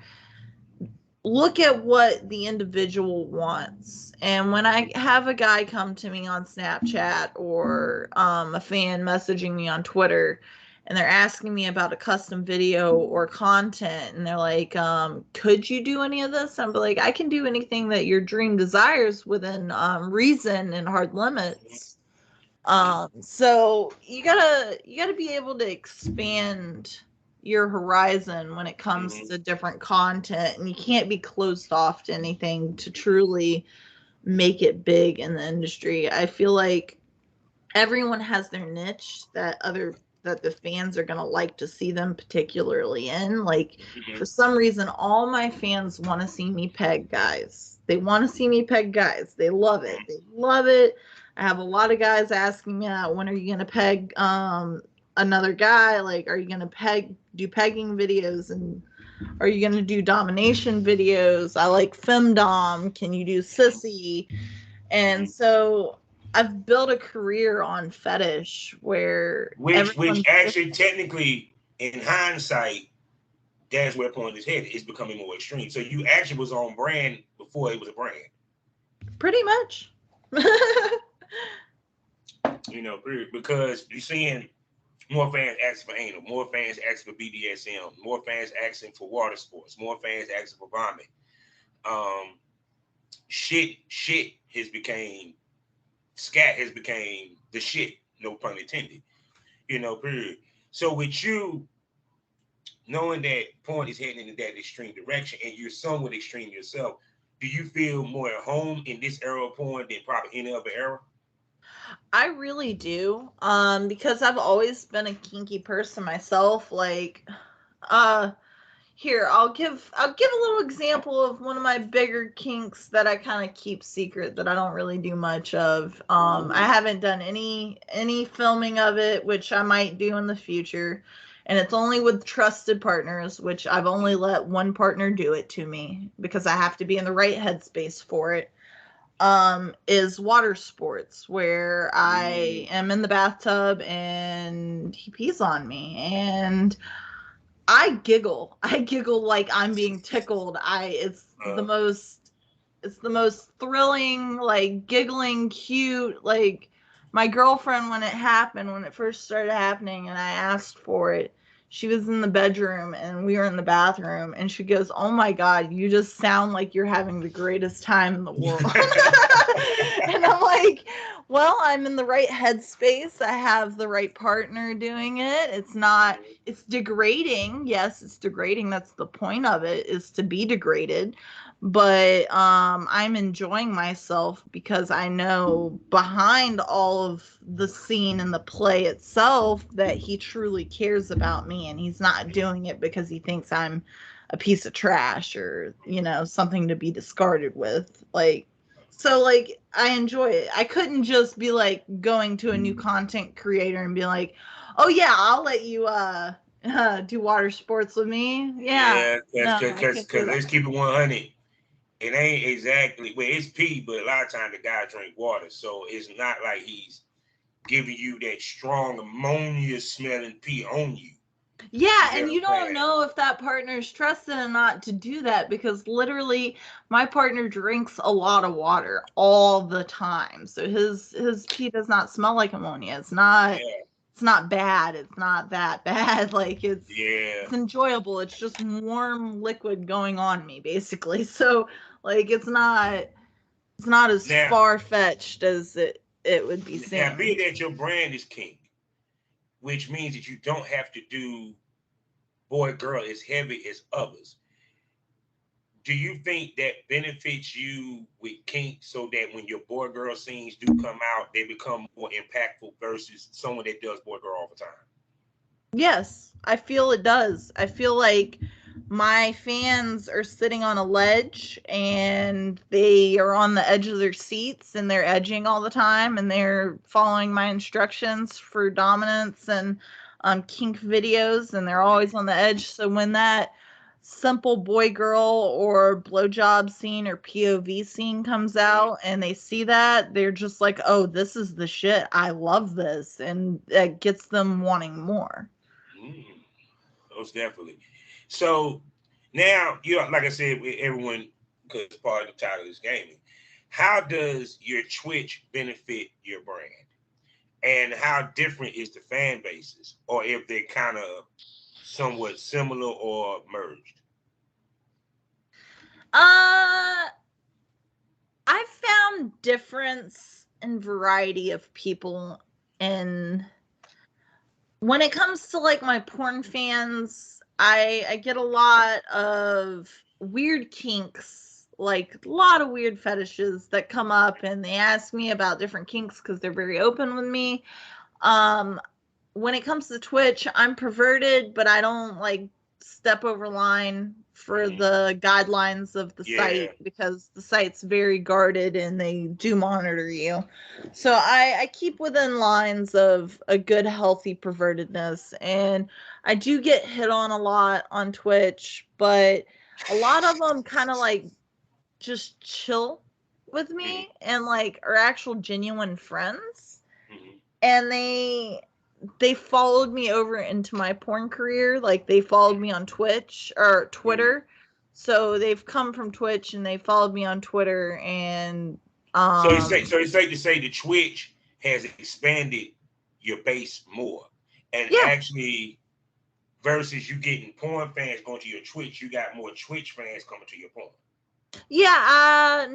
look at what the individual wants. And when I have a guy come to me on Snapchat or a fan messaging me on Twitter and they're asking me about a custom video or content and they're like, could you do any of this? I'm like, I can do anything that your dream desires within reason and hard limits. So you gotta be able to expand your horizon when it comes mhm. to different content, and you can't be closed off to anything to truly make it big in the industry. I feel like everyone has their niche that the fans are gonna like to see them particularly in. Like for some reason, all my fans want to see me peg guys. They want to see me peg guys. They love it. They love it. I have a lot of guys asking me, when are you gonna peg another guy? Like, are you gonna do pegging videos, and are you gonna do domination videos? I like femdom. Can you do sissy? And so I've built a career on fetish where which everyone's actually technically, in hindsight, that's where porn is headed. It's becoming more extreme. So you actually was on brand before it was a brand. pretty much. Because you're seeing more fans asking for anal, more fans asking for BDSM, more fans asking for water sports, more fans asking for vomit. Um, shit has became scat has became the shit. No pun intended. Period. So with you knowing that porn is heading in that extreme direction, and you're somewhat extreme yourself, do you feel more at home in this era of porn than probably any other era? I really do. Because I've always been a kinky person myself. Like, uh, here, I'll give a little example of one of my bigger kinks that I kind of keep secret that I don't really do much of. I haven't done any filming of it, which I might do in the future. And it's only with trusted partners, which I've only let one partner do it to me because I have to be in the right headspace for it. Is water sports where I am in the bathtub and he pees on me and I giggle. I giggle like I'm being tickled. It's the most thrilling, like giggling, cute. Like my girlfriend when it first started happening and I asked for it, she was in the bedroom and we were in the bathroom and she goes, "Oh my God, you just sound like you're having the greatest time in the world." And I'm like, well, I'm in the right headspace. I have the right partner doing it. It's degrading. Yes, it's degrading. That's the point of it, is to be degraded. but I'm enjoying myself because I know behind all of the scene and the play itself that he truly cares about me, and he's not doing it because he thinks I'm a piece of trash or, you know, something to be discarded with. Like, so like I enjoy it. I couldn't just be like going to a new content creator and be like, oh yeah, I'll let you do water sports with me. Yeah, Yeah, no, I because can't do let's that. keep it 100. It ain't exactly well. It's pee, but a lot of times the guy drink water, so it's not like he's giving you that strong ammonia smelling pee on you. Yeah, You get and what I'm you don't saying? know if that partner is trusted or not to do that, because literally my partner drinks a lot of water all the time. So his pee does not smell like ammonia. Yeah, It's not bad. It's not that bad. Like yeah. it's enjoyable. It's just warm liquid going on me basically. So like it's not as Now, far fetched as it would be now, seeming. being that your brand is kink, which means that you don't have to do boy girl as heavy as others. Do you think that benefits you with kink so that when your boy girl scenes do come out, they become more impactful versus someone that does boy girl all the time? Yes, I feel it does. I feel like my fans are sitting on a ledge and they are on the edge of their seats and they're edging all the time and they're following my instructions for dominance and kink videos, and they're always on the edge. So when that simple boy girl or blowjob scene or POV scene comes out and they see that, they're just like, oh, this is the shit. I love this. And that gets them wanting more. Mm, most definitely. So now you like I said, with everyone, because part of the title is gaming. How does your Twitch benefit your brand? And how different is the fan bases, or if they're kind of somewhat similar or merged? Uh, I found difference and variety of people, and when it comes to like my porn fans, I get a lot of weird kinks, like a lot of weird fetishes that come up, and they ask me about different kinks because they're very open with me. Um, when it comes to Twitch, I'm perverted, but I don't like step over line for Mm, the guidelines of the yeah. site, because the site's very guarded and they do monitor you. So I keep within lines of a good, healthy pervertedness. And I do get hit on a lot on Twitch, but a lot of them kind of like just chill with Mm-hmm, me and like are actual genuine friends, mm-hmm, and they followed me over into my porn career. Like they followed me on Twitch or mm-hmm. Twitter. So they've come from Twitch and they followed me on Twitter, and So it's safe to say the Twitch has expanded your base more, and yeah. actually versus you getting porn fans going to your Twitch, you got more Twitch fans coming to your porn. Yeah,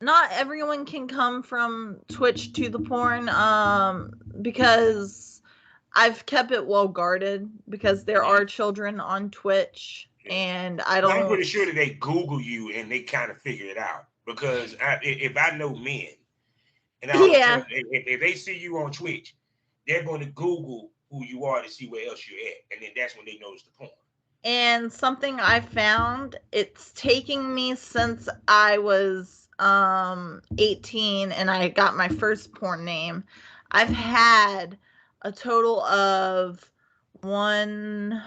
not everyone can come from Twitch to the porn, because I've kept it well guarded, because there Mm-hmm. are children on Twitch Yeah. and I But I'm don't. pretty sure that they Google you and they kind of figure it out because if I know men, and I always tell Yeah. them if they see you on Twitch, they're going to Google who you are to see where else you're at, and then that's when they notice the porn. And something I found, it's taking me since I was 18 and I got my first porn name. I've had a total of one,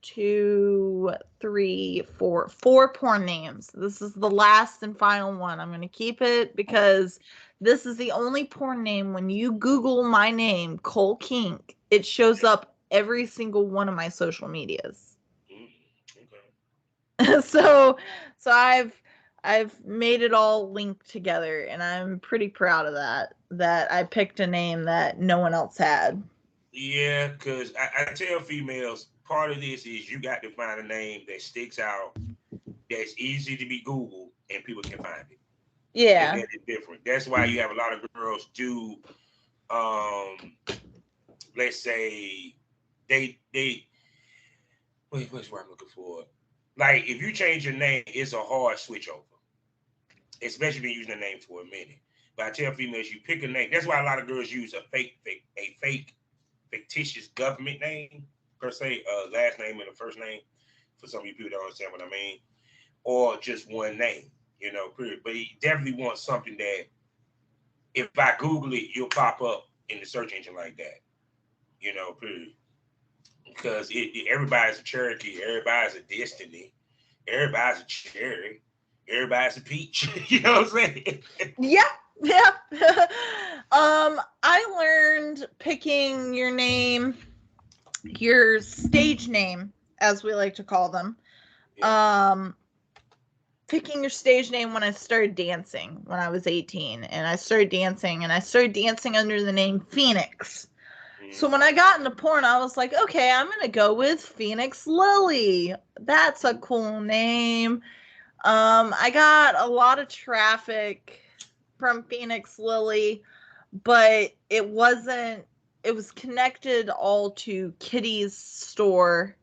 two, three, four porn names. This is the last and final one. I'm going to keep it because this is the only porn name. When you Google my name, Kole Kink, it shows up every single one of my social medias. Mm, okay. so so I've made it all linked together, and I'm pretty proud of that I picked a name that no one else had. Yeah, because I tell females part of this is you got to find a name that sticks out, that's easy to be Googled, and people can find it. And Yeah. that is different. That's why you have a lot of girls do, um, let's say, they what's what I'm looking for? like if you change your name, it's a hard switch over, especially if you're using a name for a minute. But I tell females, you pick a name. That's why a lot of girls use a fake, fictitious government name per se, last name and a first name. For some of you people don't understand what I mean, or just one name, period. But you definitely want something that if I Google it, you'll pop up in the search engine like that, period. Because everybody's a Cherokee, everybody's a Destiny, everybody's a Cherry, everybody's a Peach. You know what I'm saying? Yeah. I learned picking your name, your stage name, as we like to call them. Yeah. Picking your stage name when I started dancing when I was 18, and I started dancing under the name Phoenix. So when I got into porn, I was like, okay, I'm going to go with Phoenix Lily. That's a cool name. I got a lot of traffic from Phoenix Lily, but it was connected all to Kitty's store,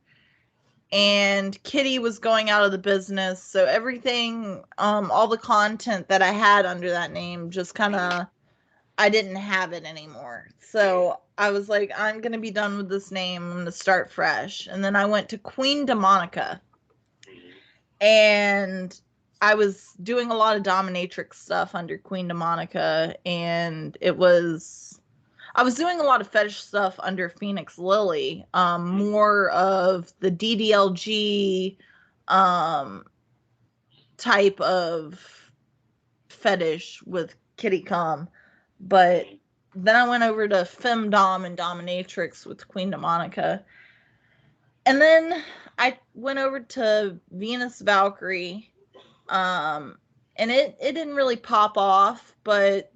and Kitty was going out of the business. So everything, all the content that I had under that name just kind of, I didn't have it anymore. So I was like, I'm going to be done with this name. I'm going to start fresh. And then I went to Queen DeMonica. And I was doing a lot of dominatrix stuff under Queen DeMonica. And I was doing a lot of fetish stuff under Phoenix Lily. More of the DDLG type of fetish with Kitty Cum. But then I went over to Femdom and Dominatrix with Queen DeMonica. And then I went over to Venus Valkyrie. And it didn't really pop off, but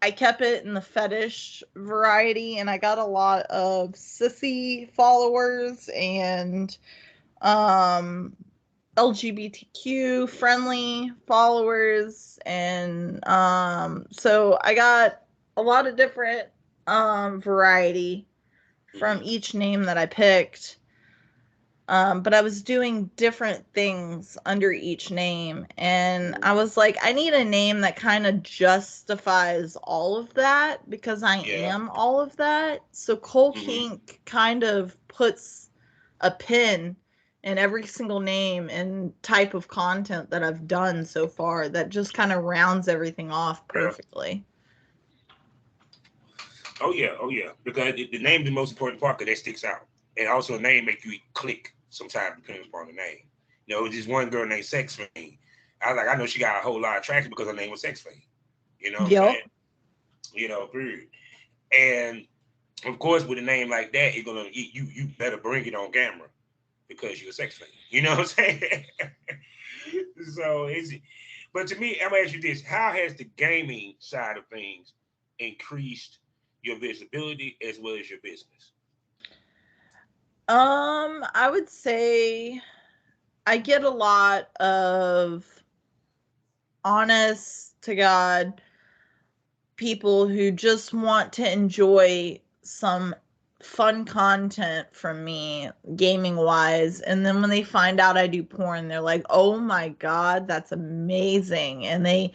I kept it in the fetish variety, and I got a lot of sissy followers and LGBTQ friendly followers, and so I got a lot of different variety from each name that I picked, but I was doing different things under each name, and I was like, I need a name that kind of justifies all of that, because I am all of that. So Kole Kink kind of puts a pin in every single name and type of content that I've done so far, that just kind of rounds everything off perfectly. Oh yeah. Because the name is the most important part, because that sticks out. And also a name make you click sometimes, depending upon the name. There's one girl named Sex Fiend. I was like, I know she got a whole lot of traction because her name was Sex Fiend. You know what I'm saying? Period. And of course, with a name like that, you're gonna you better bring it on camera, because you're a sex fiend. You know what I'm saying? So but to me, I'm gonna ask you this: how has the gaming side of things increased your visibility as well as your business? I would say I get a lot of honest to God people who just want to enjoy some fun content from me, gaming wise, and then when they find out I do porn, they're like, oh my god, that's amazing. And they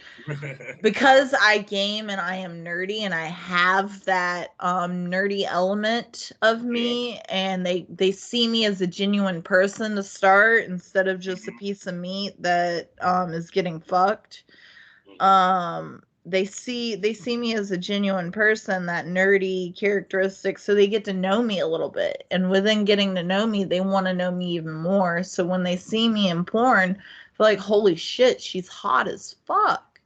because I game and I am nerdy and I have that nerdy element of me, and they see me as a genuine person to start, instead of just a piece of meat that is getting fucked. They see me as a genuine person, that nerdy characteristic, so they get to know me a little bit. And within getting to know me, they want to know me even more. So when they see me in porn, they're like, holy shit, she's hot as fuck.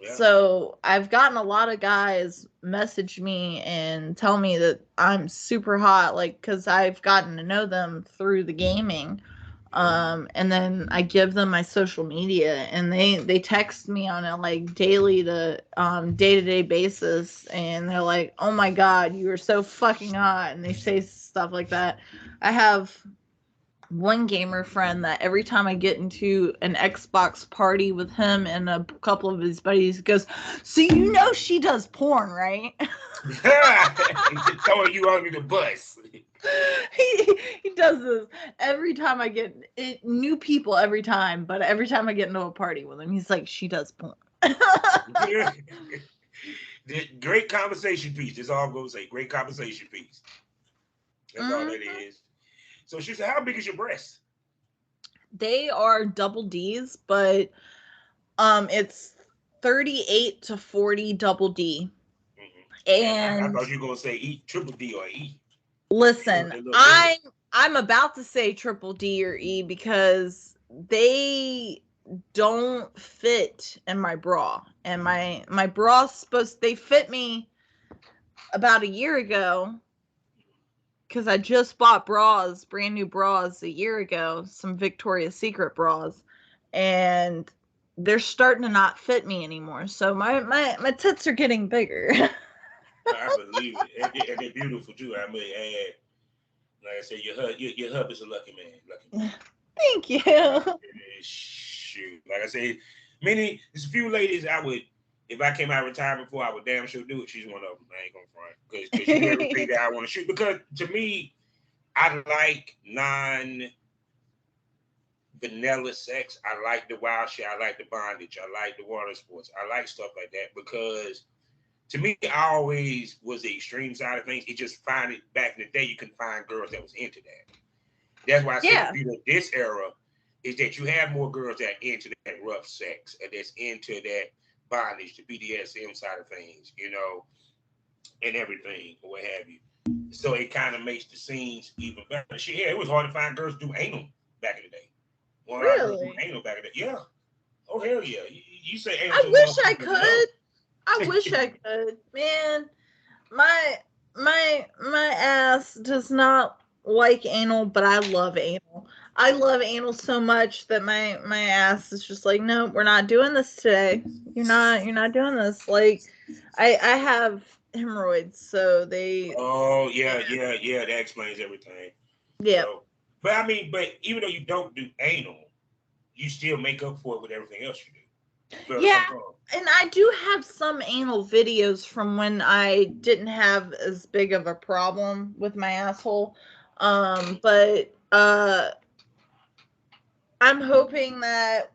Yeah. So I've gotten a lot of guys message me and tell me that I'm super hot, like, because I've gotten to know them through the gaming. And then I give them my social media, and they text me on a like daily to day-to-day basis, and they're like, oh my god, you are so fucking hot, and they say stuff like that. I have one gamer friend that every time I get into an Xbox party with him and a couple of his buddies, goes, so you know she does porn, right? Throwing you under the bus. he does this every time I get it, new people every time, but every time I get into a party with him, he's like, she does porn. Great conversation piece. That's all I'm gonna say. Great conversation piece. That's all that Mhm. is. So she said, "How big is your breast?" They are double D's, but it's 38 to 40 double D. And I And thought you were gonna say E, triple D or E. listen, A little bigger. I'm about to say triple D or E because they don't fit in my bra. And my bra's supposed they fit me about a year ago because I just bought bras, brand new bras a year ago, some Victoria's Secret bras, and they're starting to not fit me anymore. So my tits are getting bigger. I believe it, and they're beautiful too. I may add, like I said, your hub is a lucky man. Lucky man. Thank you. Shoot, like I said, there's a few ladies I would, if I came out of retirement before, I would damn sure do it. She's one of them. I ain't gonna front because you do everything that I want to shoot. Because to me, I like non-vanilla sex. I like the wild shit. I like the bondage. I like the water sports. I like stuff like that because to me, I always was the extreme side of things. It just find it back in the day. You can find girls that was into that. That's why I say the Yeah. beauty of this era is that you have more girls that are into that rough sex and that's into that bondage, the BDSM side of things, and everything, or what have you. So it kind of makes the scenes even better. Shit, yeah, it was hard to find girls do anal back in the day. Well, a lot of girls do Really? anal back in the day. Yeah. Oh hell yeah. You say anal I to a wish I motherfucker, no. could. I wish I could. Man, my ass does not like anal, but I love anal. I love anal so much that my ass is just like, no, we're not doing this today. You're not doing this. Like I have hemorrhoids, so they Oh yeah. yeah. That explains everything. Yeah. So, but I mean, but even though you don't do anal, you still make up for it with everything else you do. Correct if Yeah, I'm wrong. and I do have some anal videos from when I didn't have as big of a problem with my asshole. But I'm hoping that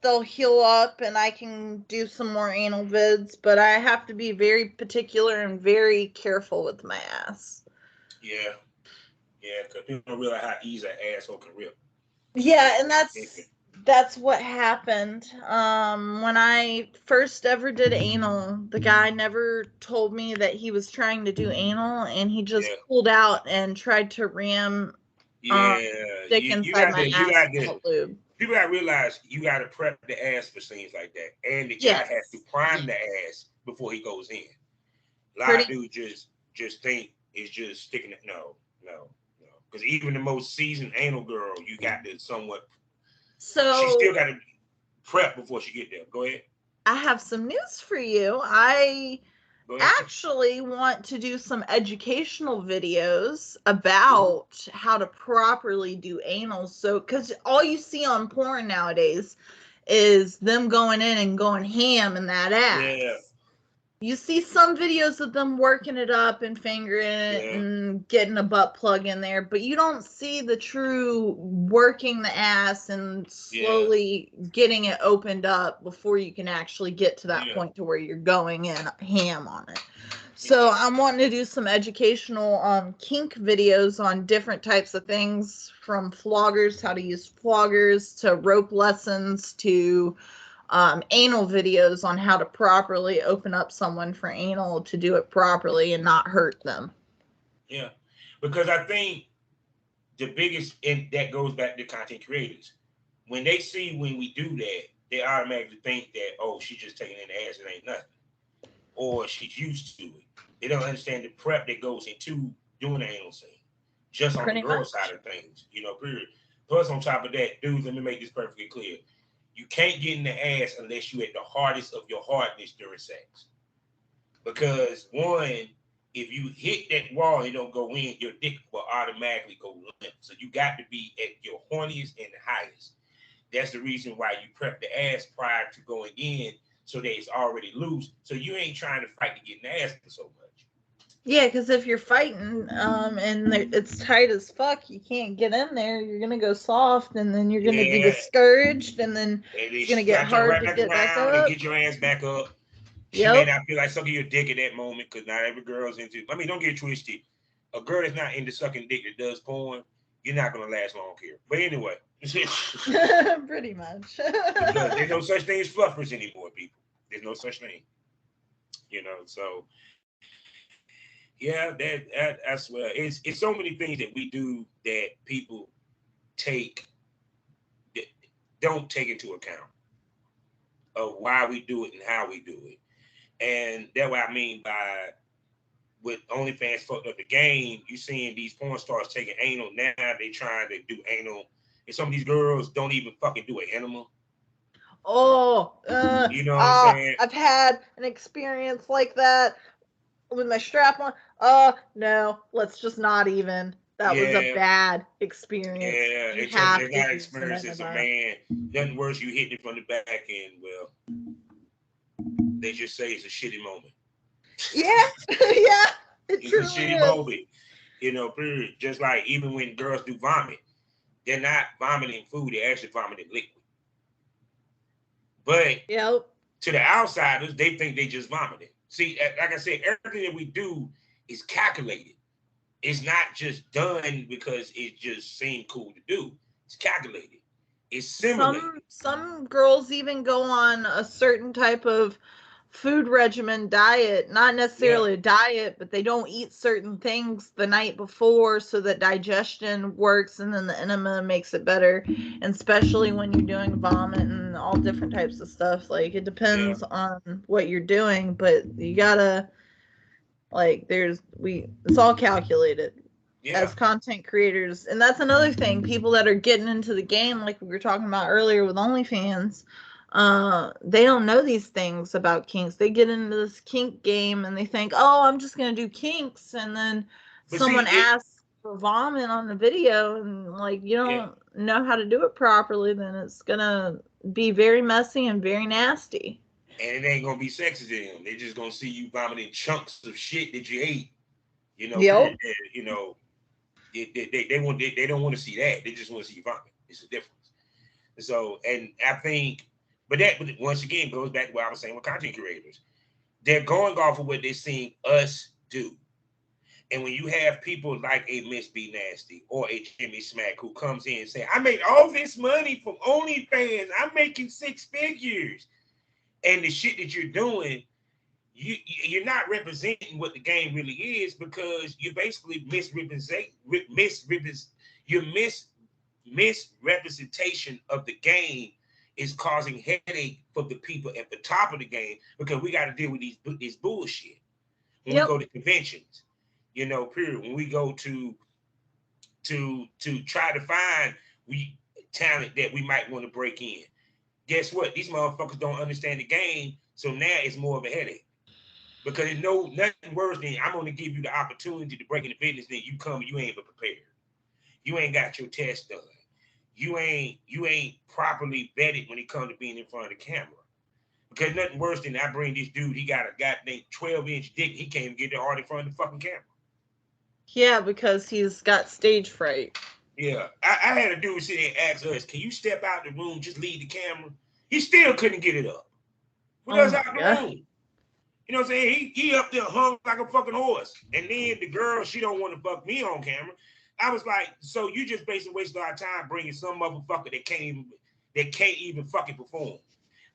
they'll heal up and I can do some more anal vids, but I have to be very particular and very careful with my ass. Yeah, yeah, because people don't realize how easy an asshole can rip. Yeah, and Infant. that's what happened. When I first ever did anal, the guy never told me that he was trying to do anal, and he just Yeah, pulled out and tried to ram yeah. stick You inside got my to, you ass got to. without lube. People got to realize you got to prep the ass for scenes like that, and the guy has to Yes, prime the ass before he goes in. A lot of pretty. dudes just think it's just sticking it. No, no, no. Because even the most seasoned anal girl, you got to somewhat. She still So got to prep before she get there. Go ahead. I have some news for you. I Go ahead. actually want to do some educational videos Ooh, about how to properly do anal. So, because all you see on porn nowadays is them going in and going ham in that yeah, ass. You see some videos of them working it up and fingering it yeah, and getting a butt plug in there, but you don't see the true working the ass and yeah, slowly getting it opened up before you can actually get to that yeah, point to where you're going in ham on it. So yeah, I'm wanting to do some educational kink videos on different types of things, from floggers, how to use floggers, to rope lessons, to anal videos on how to properly open up someone for anal to do it properly and not hurt them. yeah. Because I think the biggest, and that goes back to content creators. When they see when we do that, they automatically think that, oh, she's just taking in the ass, it ain't nothing, or she's used to it. They don't understand the prep that goes into doing the anal scene, just on the Pretty girl side much. of things, period. Plus, on top of that, dudes, let me make this perfectly clear. You can't get in the ass unless you at the hardest of your hardness during sex. Because one, if you hit that wall and don't go in, your dick will automatically go limp. So you got to be at your horniest and highest. That's the reason why you prep the ass prior to going in so that it's already loose. So you ain't trying to fight to get in the ass so much. Yeah, because if you're fighting, and it's tight as fuck, you can't get in there. You're gonna go soft, and then you're gonna be Yeah, discouraged, and then and they it's gonna get turn hard right to back get back around and up. get your ass back up. She may Yep. not feel like sucking your dick at that moment because not every girl's into. I mean, don't get it twisted. A girl that's not into sucking dick that does porn, you're not gonna last long here. But anyway, Pretty much. because there's no such thing as fluffers anymore, people. There's no such thing, So yeah, that I swear, it's so many things that we do that people take that don't take into account of why we do it and how we do it. And that's what I mean by with OnlyFans fucked up the game. You seeing these porn stars taking anal now. They trying to do anal, and some of these girls don't even fucking do an animal. Oh, You know what I'm saying? I've had an experience like that with my strap on. No, let's just not even. That was a Yeah, bad experience. yeah. You It's have to not use an experience as a enema. man. Nothing worse. You hitting it from the back end. Well, they just say it's a shitty moment. Yeah, yeah, it It's a truly shitty is. moment. Period. Just like even when girls do vomit, they're not vomiting food. They're actually vomiting liquid. But Yep. to the outsiders, they think they just vomited. See, like I said, everything that we do is calculated. It's not just done because it just seemed cool to do. It's calculated. It's simulated. Some girls even go on a certain type of food regimen diet, not Yeah, necessarily a diet, but they don't eat certain things the night before so that digestion works, and then the enema makes it better. And especially when you're doing vomit and all different types of stuff, like it yeah, depends on what you're doing, but you gotta, like, it's all calculated yeah, as content creators. And that's another thing, people that are getting into the game, like we were talking about earlier with OnlyFans, they don't know these things about kinks. They get into this kink game and they think, oh, I'm just gonna do kinks, and then but see, someone asks for vomit on the video, and like you yeah, don't know how to do it properly, then it's gonna be very messy and very nasty. and it ain't gonna be sexy to them. They're just gonna see you vomiting chunks of shit that you ate. Period. Yep. They don't want to see that. They just want to see you vomit. It's a difference. So, and I think, but once again goes back to what I was saying with content creators. They're going off of what they're seeing us do. And when you have people like a Miss B Nasty or a Jimmy Smack who comes in and say, I made all this money from OnlyFans, I'm making 6 figures. And the shit that you're doing, you're not representing what the game really is, because you're basically your misrepresentation of the game is causing headache for the people at the top of the game, because we got to deal with this bullshit when we Yep. go to conventions, period. When we go to try to find talent that we might want to break in. Guess what? These motherfuckers don't understand the game, so now it's more of a headache. Because there's nothing worse than I'm gonna give you the opportunity to break into business, then you come, you ain't prepared. You ain't got your test done. You ain't properly vetted when it comes to being in front of the camera. Because nothing worse than I bring this dude, he got a goddamn 12-inch dick, he can't even get there hard in front of the fucking camera. Yeah, because he's got stage fright. Yeah, I had a dude sit there and ask us, "Can you step out the room, just leave the camera?" He still couldn't get it up. What Oh does my out the god. room? You know what I'm saying? He up there hung like a fucking horse. And then the girl, she don't want to fuck me on camera. I was like, so you just basically wasted our time bringing some motherfucker that can't even fucking perform.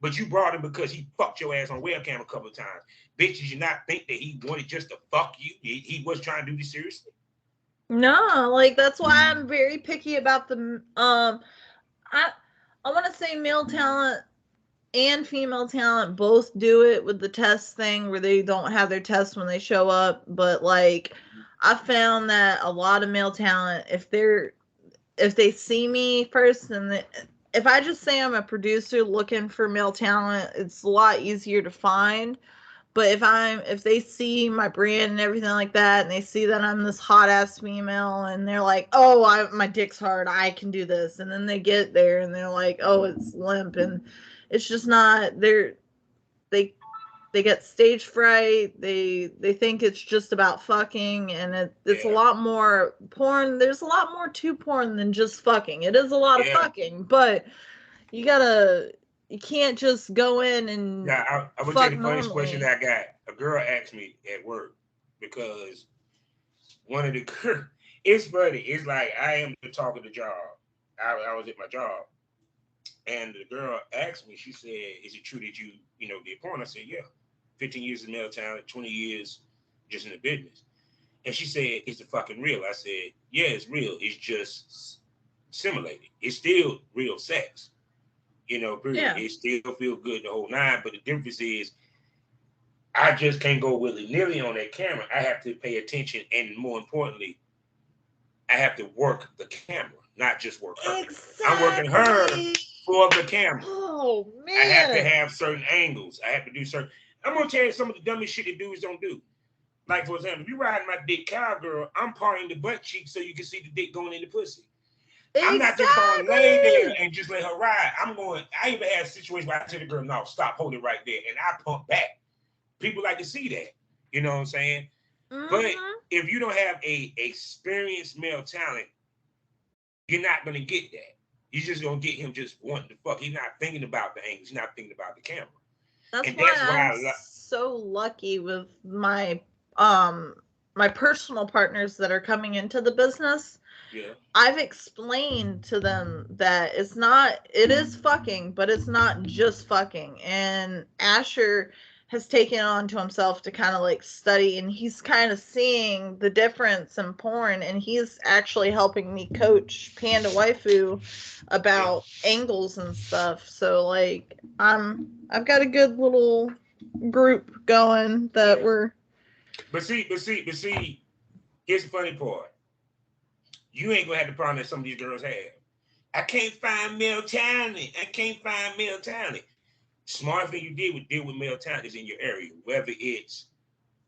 But you brought him because he fucked your ass on webcam a couple of times. Bitch, did you not think that he wanted just to fuck you? He was trying to do this seriously. No, like that's why I'm very picky about the I I want to say male talent and female talent both do it with the test thing where they don't have their test when they show up, but like I found that a lot of male talent, if they see me first, and if I just say I'm a producer looking for male talent, it's a lot easier to find. But if they see my brand and everything like that, and they see that I'm this hot ass female, and they're like, "Oh, my dick's hard, I can do this," and then they get there and they're like, "Oh, it's limp," and it's just not. They they get stage fright. They think it's just about fucking, and it's a lot more porn. There's a lot more to porn than just fucking. It is a lot of fucking, but you can't just go in and I would tell you the funniest question that I got. A girl asked me at work because one of the girls, it's funny. It's like I am the talk of the job. I was at my job, and the girl asked me. She said, "Is it true that you did porn?" I said, "Yeah, 15 years in male talent, 20 years just in the business." And she said, "Is it fucking real?" I said, "Yeah, it's real. It's just simulated. It's still real sex. Period. Yeah. It still feels good the whole nine. But the difference is, I just can't go willy-nilly on that camera. I have to pay attention, and more importantly, I have to work the camera, not just work her. Exactly. I'm working her for the camera. Oh man! I have to have certain angles. I have to do certain. I'm gonna tell you some of the dumbest shit that dudes don't do. Like, for example, if you riding my dick cowgirl, I'm parting the butt cheek so you can see the dick going in the pussy. Exactly. I'm not just going to lay there and just let her ride. I even had a situation where I tell the girl, no, stop, hold it right there. And I pump back. People like to see that. You know what I'm saying? Mm-hmm. But if you don't have a experienced male talent, you're not going to get that. You're just going to get him just wanting to fuck. He's not thinking about the angles. He's not thinking about the camera. That's why I'm so lucky with my personal partners that are coming into the business. Yeah. I've explained to them that it is fucking, but it's not just fucking. And Asher has taken it on to himself to kind of like study, and he's kind of seeing the difference in porn, and he's actually helping me coach Panda Waifu about angles and stuff. So like I've got a good little group going that we're. But see, here's the funny part. You ain't gonna have the problem that some of these girls have. I can't find male talent. Smart thing you did with deal with male talent is in your area. Whether it's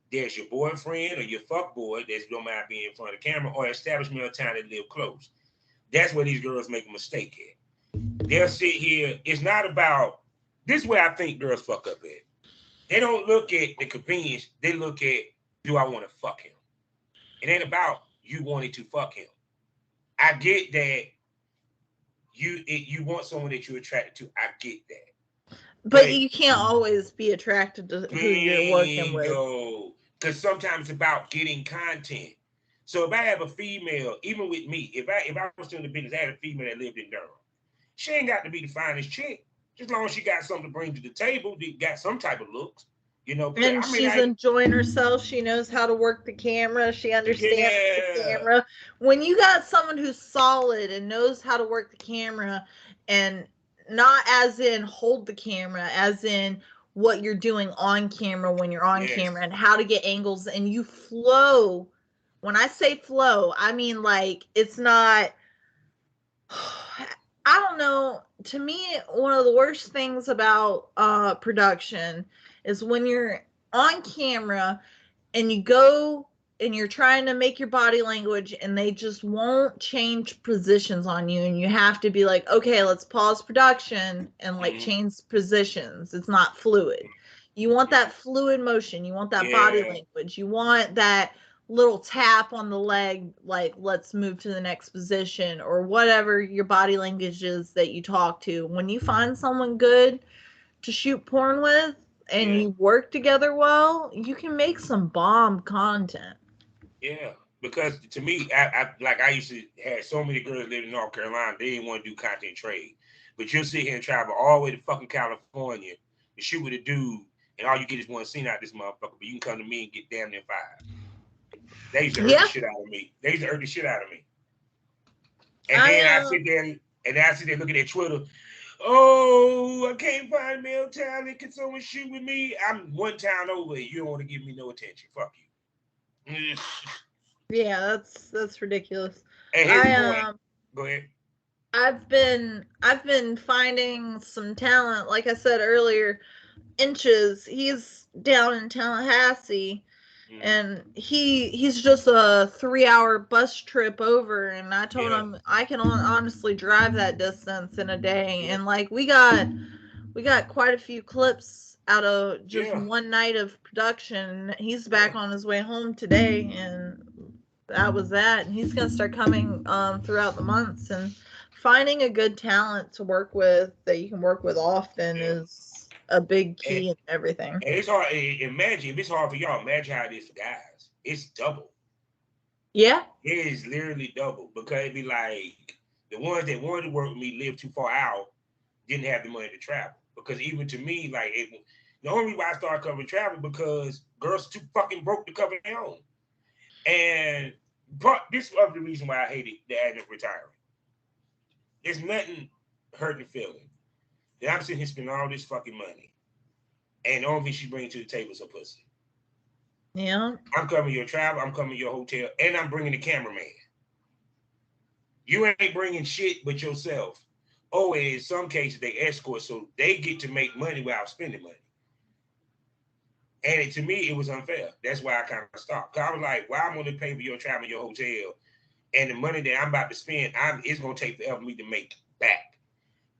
there's your boyfriend or your fuck boy that don't mind being in front of the camera, or established male talent that live close. That's where these girls make a mistake at. They'll sit here. It's not about this is where I think girls fuck up at. They don't look at the convenience. They look at, do I want to fuck him? It ain't about you wanting to fuck him. I get that you want someone that you're attracted to. I get that. But you can't always be attracted to who you're working with. Because sometimes it's about getting content. So if I have a female, even with me, if I was still in the business, I had a female that lived in Durham. She ain't got to be the finest chick. Just as long as she got something to bring to the table, got some type of looks. And she's enjoying herself. She knows how to work the camera. She understands the camera. When you got someone who's solid and knows how to work the camera, and not as in hold the camera, as in what you're doing on camera when you're on camera, and how to get angles, and you flow. When I say flow, I mean like it's not. I don't know. To me, one of the worst things about production is when you're on camera and you go and you're trying to make your body language and they just won't change positions on you, and you have to be like, okay, let's pause production and like change positions. It's not fluid. You want that fluid motion. You want that body language. You want that little tap on the leg, like let's move to the next position, or whatever your body language is that you talk to. When you find someone good to shoot porn with and you work together well, you can make some bomb content. Yeah, because to me, I used to have so many girls living in North Carolina, they didn't want to do content trade. But you'll sit here and travel all the way to fucking California and shoot with a dude, and all you get is one scene out of this motherfucker, but you can come to me and get damn near 5. They used to hurt the shit out of me. And then I sit there looking at Twitter. Oh, I can't find male talent. Can someone shoot with me? I'm one town over. You don't want to give me no attention. Fuck you. Yeah, that's ridiculous. And here's the point. Go ahead. I've been finding some talent, like I said earlier. Inches, he's down in Tallahassee. And he's just a 3-hour bus trip over, and I told him I can honestly drive that distance in a day. And like we got quite a few clips out of just one night of production. He's back on his way home today, and that was that. And he's gonna start coming throughout the months, and finding a good talent to work with that you can work with often is a big key in everything. And it's hard. Imagine if it's hard for y'all. Imagine how it is for guys. It's double. Yeah. It is literally double, because it'd be like the ones that wanted to work with me lived too far out, didn't have the money to travel. Because even to me, like the only reason why I started covering travel because girls too fucking broke to cover their own. And this was the reason why I hated the act of retiring. There's nothing hurting the feeling that I'm sitting here spending all this fucking money, and the only thing she brings to the table is a pussy. Yeah. I'm covering your travel, I'm covering your hotel, and I'm bringing the cameraman. You ain't bringing shit but yourself. Oh, and in some cases they escort, so they get to make money without spending money. And to me, it was unfair. That's why I kind of stopped. Cause I was like, well, I'm going to pay for your travel, your hotel, and the money that I'm about to spend, it's going to take forever for me to make back.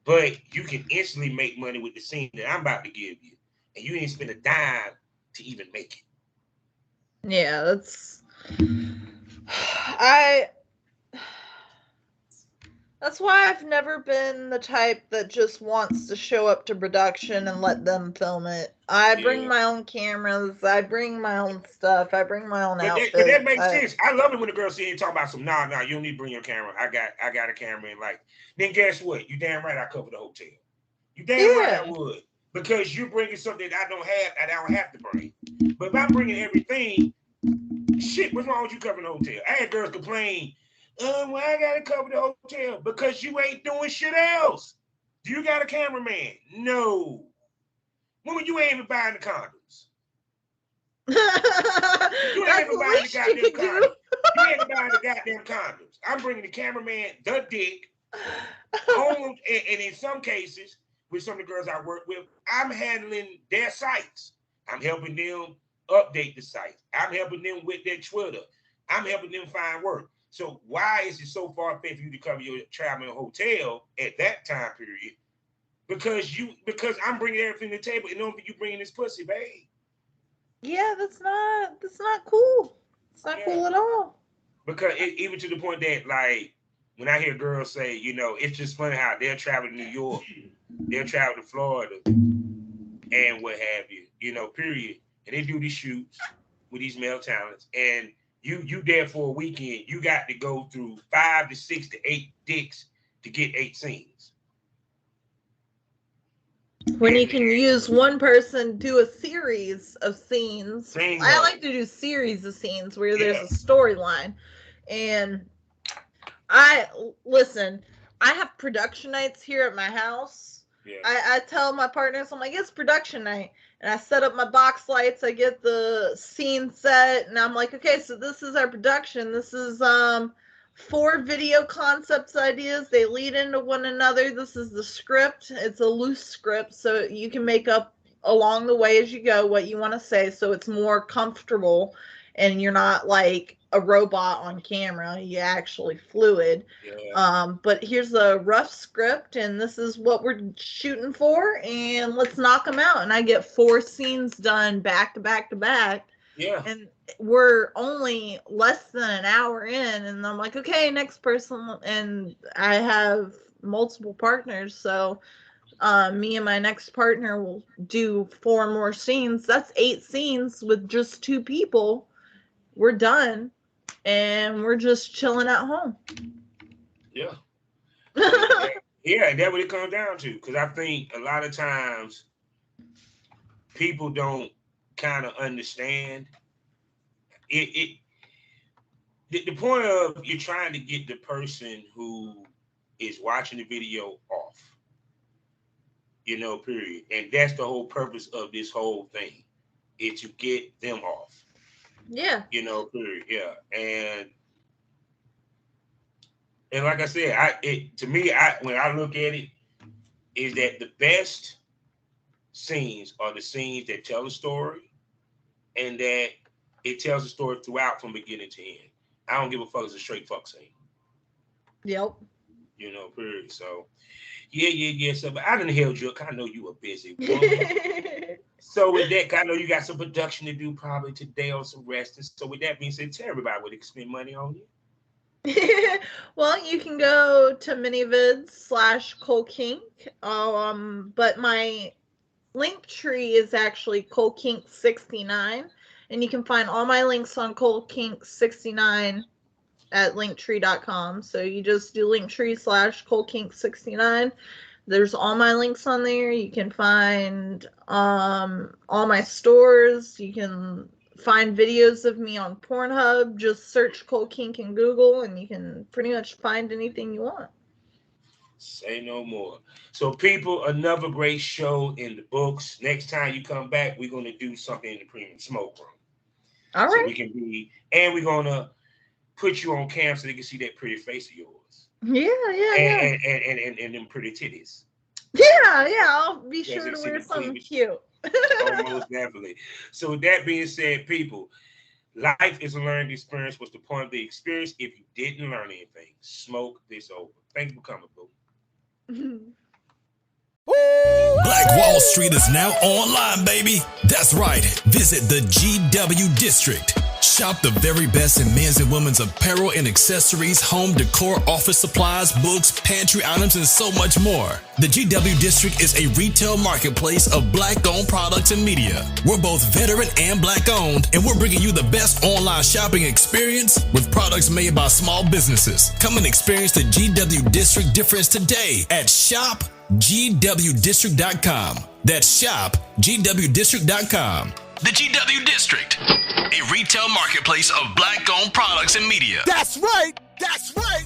But you can instantly make money with the scene that I'm about to give you, and you didn't spend a dime to even make it. Yeah, that's why I've never been the type that just wants to show up to production and let them film it. I bring my own cameras. I bring my own stuff. I bring my own outfits. But that makes sense. I love it when the girls see you talk about some, nah, you don't need to bring your camera. I got a camera, and like, then guess what? You damn right I cover the hotel. You damn right I would. Because you're bringing something that I don't have to bring. But if I'm bringing everything, shit, what's wrong with you covering the hotel? I had girls complain, well, I gotta cover the hotel because you ain't doing shit else. Do you got a cameraman? No. Woman, you ain't even buying the condoms. You ain't even buying the goddamn condoms. You ain't even buying the goddamn condoms. I'm bringing the cameraman, the dick, home, and in some cases, with some of the girls I work with, I'm handling their sites. I'm helping them update the sites. I'm helping them with their Twitter. I'm helping them find work. So why is it so far-fetched for you to cover your travel and hotel at that time period? Because I'm bringing everything to the table, and don't you bringing this pussy, babe. Yeah, that's not cool. It's not cool at all. Because even to the point that, like, when I hear girls say, it's just funny how they'll travel to New York, they'll travel to Florida, and what have you, period. And they do these shoots with these male talents, and you there for a weekend, you got to go through 5 to 6 to 8 dicks to get 8 scenes. When you can use one person, do a series of scenes. I like to do series of scenes where there's a storyline. And I have production nights here at my house. Yeah. I tell my partners, I'm like, it's production night. And I set up my box lights. I get the scene set. And I'm like, okay, so this is our production. This is 4 video concepts ideas. They lead into one another. This is the script. It's a loose script, so you can make up along the way as you go what you want to say, so it's more comfortable and you're not like a robot on camera. You're actually fluid. Yeah. But here's a rough script, and this is what we're shooting for, and let's knock them out. And I get 4 scenes done back to back to back. Yeah. And we're only less than an hour in, and I'm like, okay, next person. And I have multiple partners, so me and my next partner will do 4 more scenes. That's 8 scenes with just 2 people. We're done, and we're just chilling at home. Yeah. Yeah, that's what it comes down to. Because I think a lot of times people don't kind of understand it. The point of you're trying to get the person who is watching the video off, period. And that's the whole purpose of this whole thing, is to get them off. Yeah. Period. Yeah. And like I said, when I look at it, is that the best scenes are the scenes that tell a story, and that it tells a story throughout from beginning to end. I don't give a fuck. It's a straight fuck scene. Yep. Period. So, yeah. So, but I done held you up. I know you were busy woman. So with that, I know you got some production to do probably today or some resting. So with that being said, tell everybody where they can spend money on you. Well, you can go to minivids/Kole Kink. But my link tree is actually Kole Kink 69, and you can find all my links on Kole Kink 69 at linktree.com. So you just do linktree/Kole Kink 69. There's all my links on there. You can find all my stores. You can find videos of me on Pornhub. Just search Kole Kink in Google, and you can pretty much find anything you want. Say no more. So, people, another great show in the books. Next time you come back, we're going to do something in the premium smoke room. All right. So we can be, and we're going to put you on cam so they can see that pretty face of yours. Yeah. And them pretty titties. Yeah. I'll be sure to wear something cute. Most definitely. So with that being said, people, life is a learning experience. What's the point of the experience? If you didn't learn anything, smoke this over. Thank you for coming, boo. Black Wall Street is now online, baby. That's right. Visit the GW District. Shop the very best in men's and women's apparel and accessories, home decor, office supplies, books, pantry items, and so much more. The GW District is a retail marketplace of Black-owned products and media. We're both veteran and Black-owned, and we're bringing you the best online shopping experience with products made by small businesses. Come and experience the GW District difference today at shopgwdistrict.com. That's shopgwdistrict.com. The GW District, a retail marketplace of Black-owned products and media. That's right. That's right.